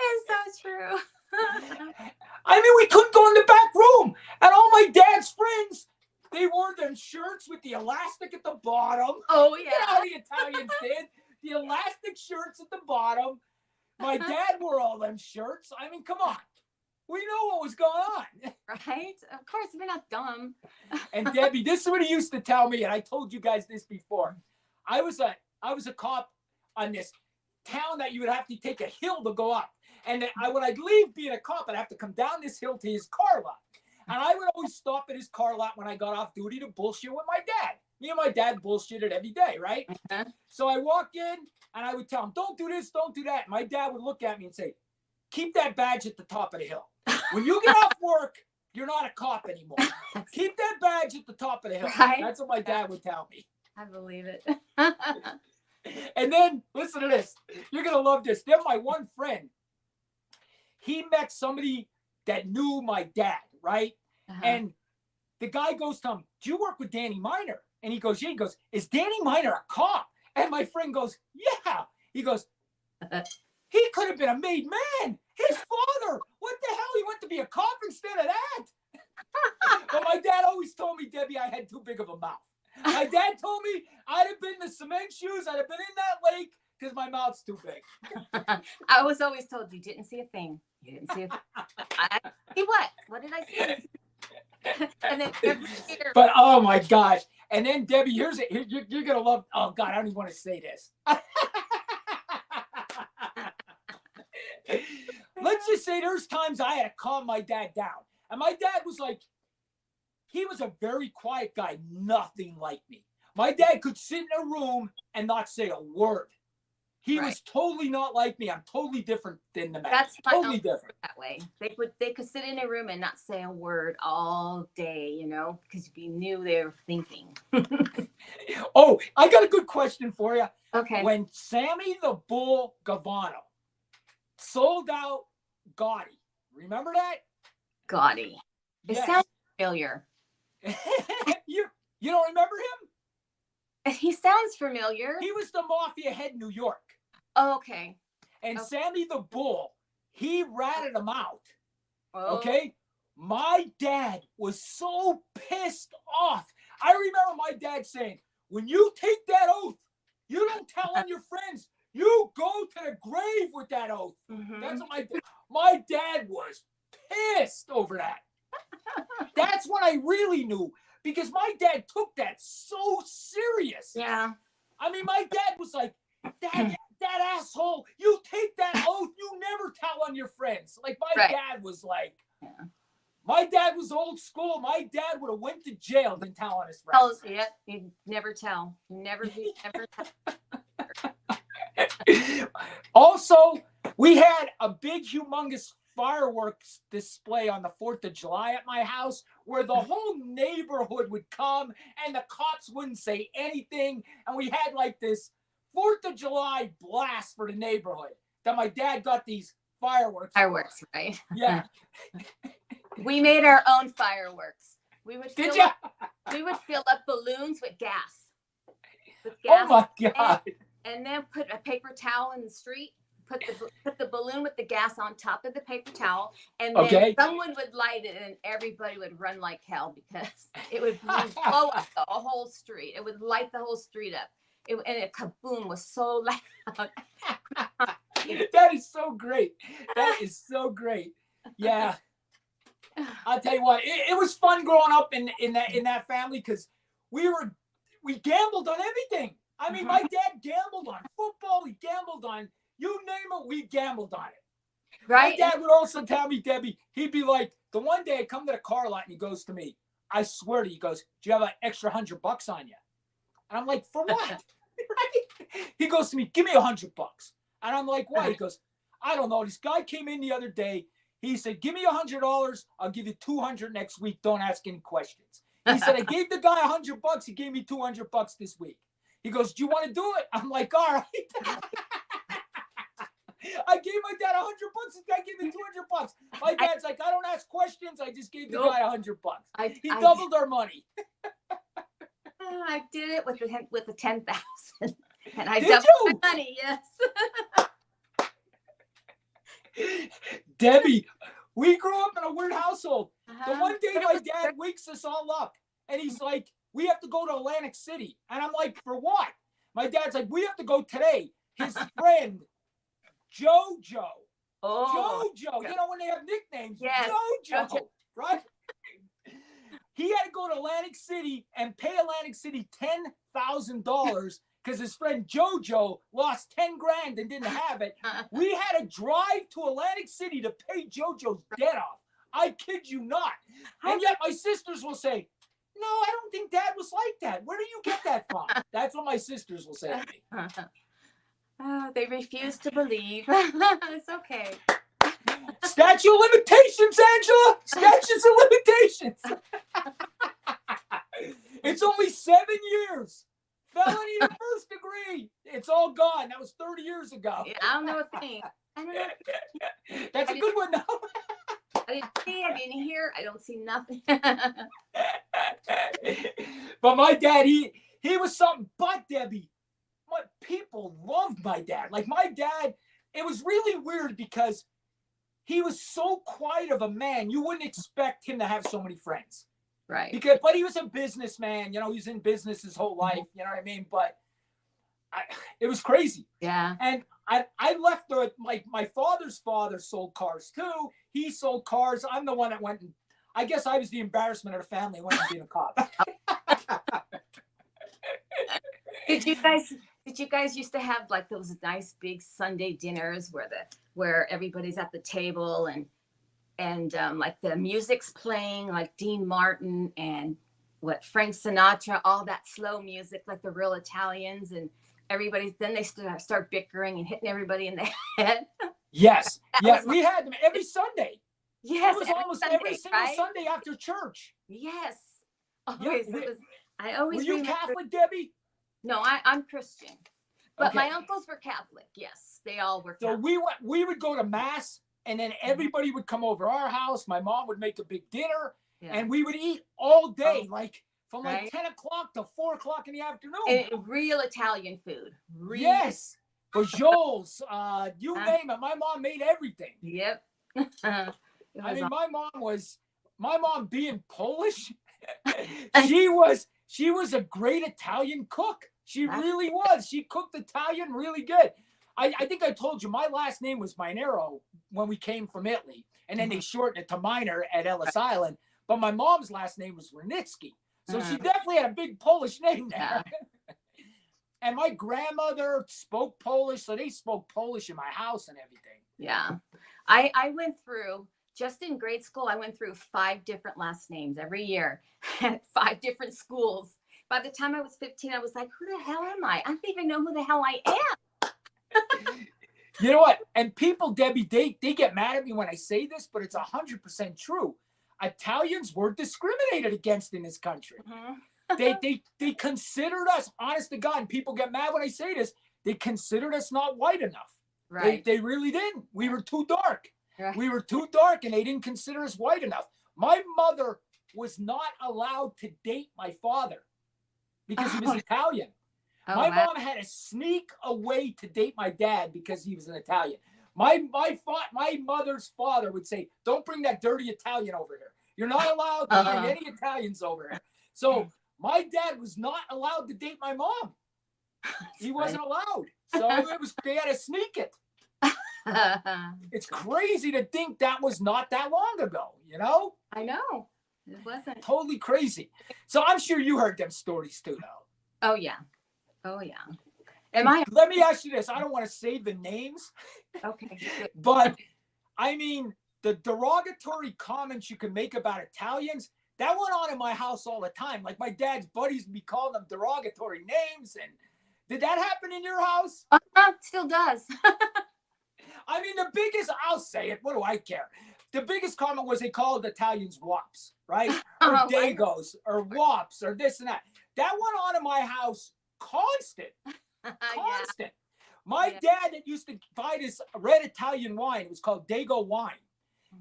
It's so true. I mean, we couldn't go in the back room. And all my dad's friends, they wore them shirts with the elastic at the bottom. Oh, yeah. You know how the Italians did? The elastic shirts at the bottom. My dad wore all them shirts. I mean, come on. We know what was going on. Right? Of course, we're not dumb. And Debbie, this is what he used to tell me, and I told you guys this before. I was a cop on this town that you would have to take a hill to go up. And when I'd leave being a cop, I'd have to come down this hill to his car lot. And I would always stop at his car lot when I got off duty to bullshit with my dad. Me and my dad bullshitted every day, right? Uh-huh. So I walk in and I would tell him, don't do this, don't do that. My dad would look at me and say, keep that badge at the top of the hill. When you get off work, you're not a cop anymore. Keep that badge at the top of the hill. Right? That's what my dad would tell me. I believe it. And then, listen to this. You're going to love this. Then my one friend, he met somebody that knew my dad, right? Uh-huh. And the guy goes to him, do you work with Danny Miner? And he goes, yeah. He goes, is Danny Miner a cop? And my friend goes, yeah. He goes, he could have been a made man. His father, what the hell? He went to be a cop instead of that. But my dad always told me, Debbie, I had too big of a mouth. My dad told me I'd have been the cement shoes. I'd have been in that lake because my mouth's too big. I was always told you didn't see a thing. You didn't see a thing. See what? What did I see? And then but oh my gosh. And then Debbie, here's it. You're gonna love. Oh God, I don't even want to say this. Let's just say there's times I had to calm my dad down, and my dad was like, he was a very quiet guy, nothing like me. My dad could sit in a room and not say a word. He Right. was totally not like me. I'm totally different than the man. That's my Totally uncle different. that way. They could sit in a room and not say a word all day, you know, because we knew they were thinking. Oh, I got a good question for you. Okay. When Sammy the Bull Gavano sold out Gotti, remember that? Gotti. It Yes. sounds familiar. you don't remember him? He sounds familiar. He was the mafia head in New York. Oh, okay. And Okay. Sammy the Bull, he ratted him out. Oh. Okay? My dad was so pissed off. I remember my dad saying, when you take that oath, you don't tell on your friends. You go to the grave with that oath. Mhm. That's what my dad was pissed over that. That's when I really knew, because my dad took that so serious. Yeah. I mean, my dad was like, that asshole, you take that oath, you never tell on your friends. Like, my Right. dad was like, Yeah. my dad was old school. My dad would have went to jail, didn't tell on his Oh, friends. yeah. You never tell. You never tell. Also, we had a big, humongous fireworks display on the 4th of July at my house where the whole neighborhood would come and the cops wouldn't say anything. And we had like this 4th of July blast for the neighborhood that my dad got these fireworks. Fireworks, right? Yeah. We made our own fireworks. We would Did fill you? up, we would fill up balloons with gas. Oh my God. And then put a paper towel in the street. Put the balloon with the gas on top of the paper towel, and then Okay. someone would light it, and everybody would run like hell because it would blow up the whole street. It would light the whole street up. And a kaboom was so loud. That is so great. That is so great. Yeah. I'll tell you what, it was fun growing up in that family because we gambled on everything. I mean, my dad gambled on football. He gambled on, you name it, we gambled on it. Right? My dad would also tell me, Debbie, he'd be like, the one day I come to the car lot and he goes to me, I swear to you, he goes, do you have an extra $100 on you? And I'm like, for what? Right? He goes to me, give me $100. And I'm like, why? He goes, I don't know. This guy came in the other day. He said, give me $100. I'll give you $200 next week. Don't ask any questions. He said, I gave the guy $100. He gave me $200 this week. He goes, do you want to do it? I'm like, all right. I gave my dad $100. This guy gave me $200. My dad's like, I don't ask questions. I just gave the guy $100. He doubled our money. I did it with the 10,000, and I Did doubled you? my money. Yes. Debbie, we grew up in a weird household. The one day But it my was dad wakes us all up and he's like, we have to go to Atlantic City. And I'm like, for what? My dad's like, we have to go today. His friend, Jojo. Oh, Jojo. You know when they have nicknames? Yes. Jojo. Right? He had to go to Atlantic City and pay Atlantic City $10,000 because his friend Jojo lost 10 grand and didn't have it. We had to drive to Atlantic City to pay Jojo's debt off. I kid you not. And yet my sisters will say, no, I don't think Dad was like that. Where do you get that from? That's what my sisters will say to me. They refuse to believe. It's okay. Statute of limitations, Angela. Statutes of limitations. It's only 7 years. Felony to first degree. It's all gone. That was 30 years ago. Yeah, I don't know a thing. I don't know. That's a good one, though. I didn't see. I didn't hear. I don't see nothing. But my dad, he was something. But Debbie, what people loved my dad. Like my dad, it was really weird because he was so quiet of a man. You wouldn't expect him to have so many friends. Right. But he was a businessman. You know, he was in business his whole life. You know what I mean? But it was crazy. Yeah. And I left my father's father sold cars too. He sold cars. I'm the one that went and I guess I was the embarrassment of the family. Went and being a cop. Did you guys used to have like those nice big Sunday dinners where everybody's at the table and like the music's playing, like Dean Martin and Frank Sinatra, all that slow music, like the real Italians, and everybody's, then they start bickering and hitting everybody in the head. Yes. That Yeah, was we had them every Sunday. Yes, It was every almost Sunday, every single right? Sunday after church. Yes. Yeah, Always. I always were you remember. Catholic, Debbie? No, I'm Christian. But Okay. my uncles were Catholic. Yes, they all were So Catholic. we would go to mass, and then everybody would come over our house. My mom would make a big dinner, Yeah. and we would eat all day, Oh, like from right. like 10 o'clock to 4 o'clock in the afternoon. And real Italian food. Real. Yes. Fajoles, you name it. My mom made everything. Yep. I mean, my mom being Polish, she was a great Italian cook. She really was. She cooked Italian really good. I think I told you my last name was Minero when we came from Italy, and then they shortened it to Miner at Ellis Island. But my mom's last name was Wernicki, so she definitely had a big Polish name there. And my grandmother spoke Polish, so they spoke Polish in my house and everything. Yeah. I went through, just in grade school, I went through 5 different last names every year at 5 different schools. By the time I was 15, I was like, who the hell am I? I don't even know who the hell I am. You know what? And people, Debbie, they get mad at me when I say this, but it's 100% true. Italians were discriminated against in this country. They considered us, honest to God, and people get mad when I say this, they considered us not white enough. Right. They really didn't. We were too dark. Right. We were too dark, and they didn't consider us white enough. My mother was not allowed to date my father because he was Italian. My mom had to sneak away to date my dad because he was an Italian. My mother's father would say, "Don't bring that dirty Italian over here. You're not allowed to bring any Italians over here." So my dad was not allowed to date my mom. He wasn't allowed. So they had to sneak it. It's crazy to think that was not that long ago, you know? I know. It wasn't. Totally crazy. So I'm sure you heard them stories too, though. Oh, yeah. Oh, yeah. Let me ask you this. I don't want to say the names. Okay. But, I mean, the derogatory comments you can make about Italians, that went on in my house all the time. Like, my dad's buddies would be calling them derogatory names. And did that happen in your house? Still does. I mean, the biggest, I'll say it. What do I care? The biggest comment was they called Italians wops, right? Or dagos, or wops, or this and that. That went on in my house constant. Yeah. My dad that used to buy this red Italian wine, it was called Dago wine.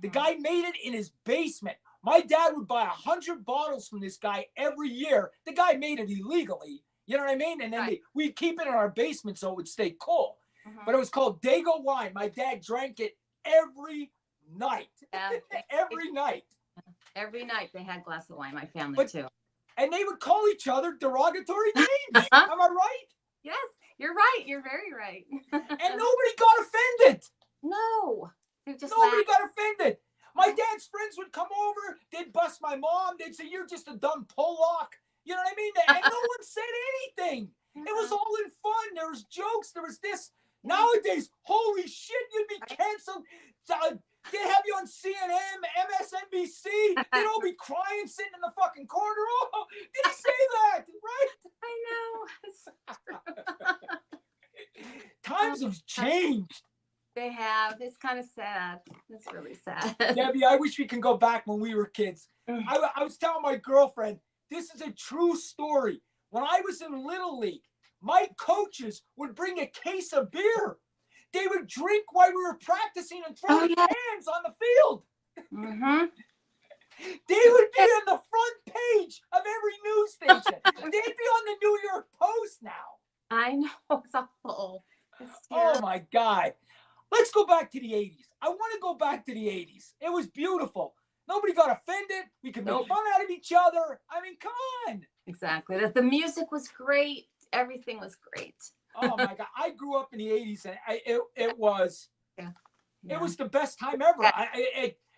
The guy made it in his basement. My dad would buy 100 bottles from this guy every year. The guy made it illegally. You know what I mean? And then we'd keep it in our basement so it would stay cool. But it was called Dago wine. My dad drank it every night. Every night. Every night they had a glass of wine, my family too. And they would call each other derogatory names. Am I right? Yes, you're right. You're very right. And nobody got offended. No. Nobody got offended. My dad's friends would come over. They'd bust my mom. They'd say, "You're just a dumb Pollock." You know what I mean? And no one said anything. It was all in fun. There was jokes. There was this. Nowadays, holy shit, you'd be canceled. They'd have you on CNN, MSNBC. They'd all be crying, sitting in the fucking corner. Oh, did he say that? Right? I know. Times have changed. They have. It's kind of sad. It's really sad. Debbie, I wish we can go back when we were kids. I was telling my girlfriend, this is a true story. When I was in Little League, my coaches would bring a case of beer. They would drink while we were practicing and throwing cans on the field. They would be on the front page of every news station. They'd be on the New York Post now. I know. It's awful. Oh, my God. Let's go back to the 80s. I want to go back to the 80s. It was beautiful. Nobody got offended. We could make fun out of each other. I mean, come on. Exactly. The music was great. Everything was great. Oh, my God. I grew up in the 80s, and it was the best time ever.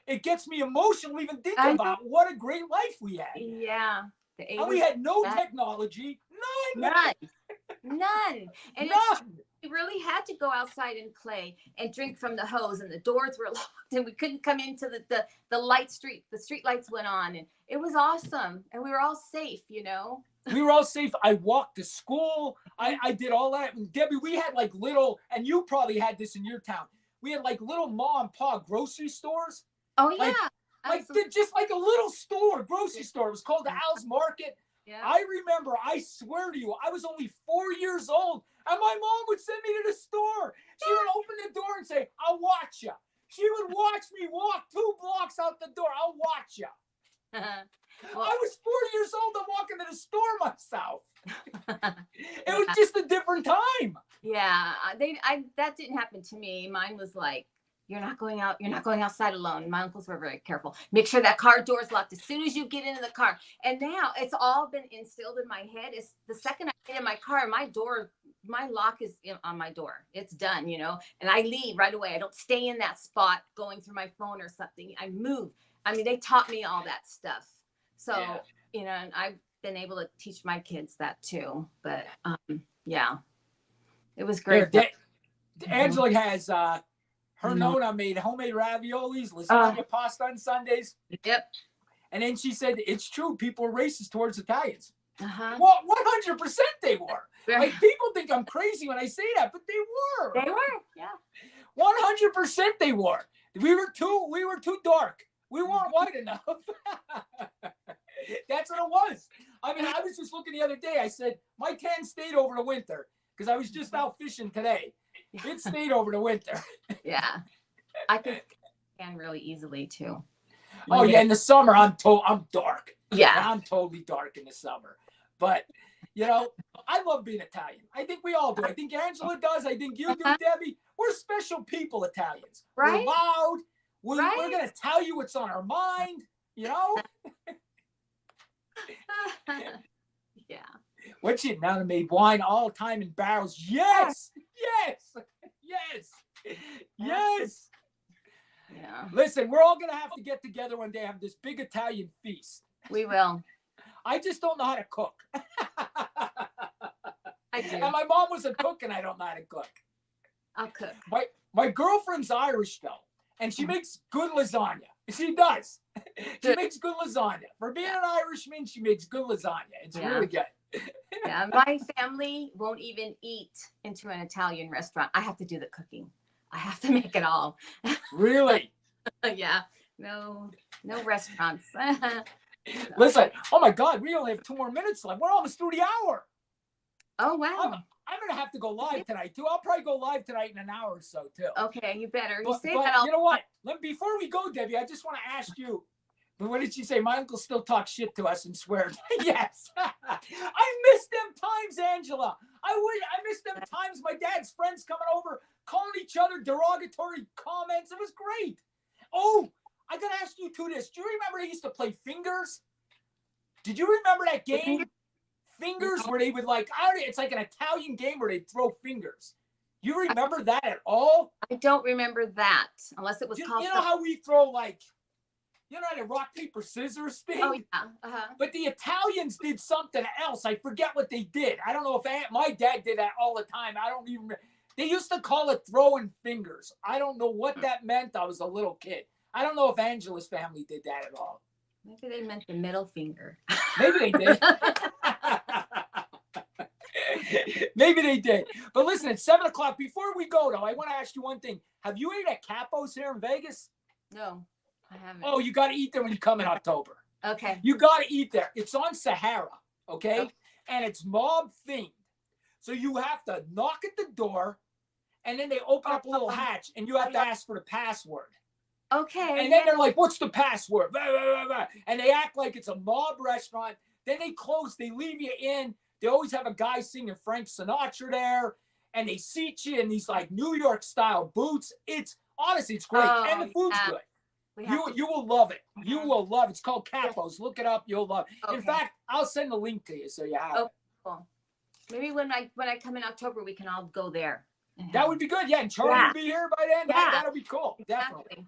It gets me emotional even thinking about what a great life we had. Yeah. And we had no technology. None. And we really had to go outside and play and drink from the hose, and the doors were locked, and we couldn't come into the street. The street lights went on, and it was awesome, and we were all safe, you know. We were all safe. I walked to school. I did all that. And Debbie, we had like little, and you probably had this in your town. We had like little mom and pop grocery stores. Oh yeah, Like just like a little store, grocery store. It was called the Al's Market. yeah. I remember, I swear to you, I was only 4 years old, and my mom would send me to the store. She would open the door and say, "I'll watch you." She would watch me walk 2 blocks out the door. "I'll watch you." Well, I was 4 years old. I'm walking to the store myself. It was just a different time. yeah, that didn't happen to me. Mine was like, you're not going out. You're not going outside alone. My uncles were very careful. Make sure that car door is locked as soon as you get into the car. And now it's all been instilled in my head. It's the second I get in my car, my lock is on my door. It's done, you know, and I leave right away. I don't stay in that spot going through my phone or something. I move. I mean, they taught me all that stuff. So, Yeah. you know, and I've been able to teach my kids that too. But yeah, it was great. Angela has her Nona made homemade raviolis, lasagna, pasta on Sundays. Yep. And then she said, it's true, people are racist towards Italians. Uh-huh. Well, 100% they were. Like, people think I'm crazy when I say that, but they were. They were, yeah. 100% they were. We were too dark. We weren't white enough. That's what it was. I mean, I was just looking the other day. I said, my tan stayed over the winter because I was just out fishing today. It stayed over the winter. Yeah. I can really easily too. Oh yeah, in the summer I'm dark. Yeah. I'm totally dark in the summer. But you know, I love being Italian. I think we all do. I think Angela does. I think you do, Debbie. We're special people, Italians. Right? We're loud. We're Right? gonna tell you what's on our mind. You know. Yeah. What's it now? Made wine all the time in barrels. Yes. Yes. Yes. Yes. Yeah. Listen, we're all gonna have to get together one day, have this big Italian feast. We will. I just don't know how to cook. I do. And my mom was a cook, and I don't know how to cook. I'll cook. My girlfriend's Irish though, and she makes good lasagna. She does. She makes good lasagna. For being an Irishman, she makes good lasagna. It's really good. Yeah, my family won't even eat into an Italian restaurant. I have to do the cooking. I have to make it all. Really? Yeah. No restaurants. Listen, oh my God, we only have 2 more minutes left. We're almost through the hour. Oh wow. I'm gonna have to go live tonight too. I'll probably go live tonight in an hour or so too. Okay, you better. But you know what? Before we go, Debbie, I just want to ask you. What did she say? My uncle still talks shit to us and swears. Yes. I miss them times, Angela. I miss them times. My dad's friends coming over, calling each other derogatory comments. It was great. Oh, I gotta ask you too this. Do you remember they used to play fingers? Did you remember that game? Fingers, where they would it's like an Italian game where they throw fingers. You remember that at all? I don't remember that, unless it was called. You know how we throw the rock, paper, scissors thing? Oh yeah. Uh-huh. But the Italians did something else. I forget what they did. I don't know if my dad did that all the time. I don't even remember. They used to call it throwing fingers. I don't know what that meant. I was a little kid. I don't know if Angela's family did that at all. Maybe they meant the middle finger. Maybe they did. Maybe they did. But listen, it's 7:00. Before we go, though, I want to ask you one thing. Have you ate at Capo's here in Vegas? No, I haven't. Oh, you got to eat there when you come in October. Okay. You got to eat there. It's on Sahara, okay? And it's mob themed. So you have to knock at the door, and then they open up a little hatch, and you have to ask for the password. Okay. And then they're like, what's the password? Blah, blah, blah, blah. And they act like it's a mob restaurant. Then they close. They leave you in. They always have a guy singing Frank Sinatra there. And they seat you in these New York style boots. Honestly, it's great. And the food's good. You will love it. You will love it. It's called Capo's. Look it up. You'll love it. Okay. In fact, I'll send the link to you so you have it. Cool. Maybe when I come in October, we can all go there. That would be good. Yeah, and Charlie will be here by then. Yeah. That'll be cool. Definitely.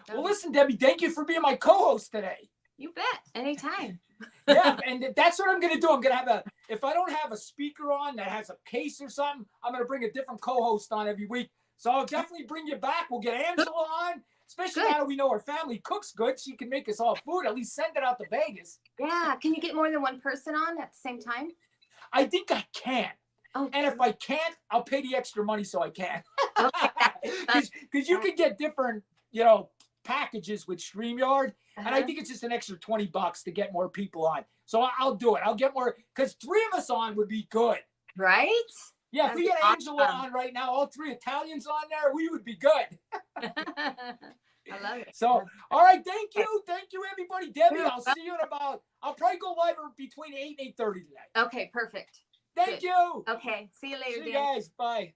Well, listen, Debbie, thank you for being my co-host today. You bet. Anytime. Yeah, and that's what I'm going to do. I'm going to have if I don't have a speaker on that has a case or something, I'm going to bring a different co-host on every week. So I'll definitely bring you back. We'll get Angela on, especially Good. now that we know her family cooks good. She can make us all food. At least send it out to Vegas. Yeah. Can you get more than one person on at the same time? I think I can. Oh, And if I can't, I'll pay the extra money so I can. okay. Because you can get different, packages with StreamYard. And I think it's just an extra $20 to get more people on. So I'll do it. I'll get more, because 3 of us on would be good. Right? Yeah, if we get That'd be Angela awesome. on right now, all 3 Italians on there, we would be good. I love it. So, all right, thank you. Thank you, everybody. Debbie, You're I'll see you in I'll probably go live between 8 and 8:30 today. Okay, perfect. Thank you. Okay. See you later, See you Dan. guys. Bye.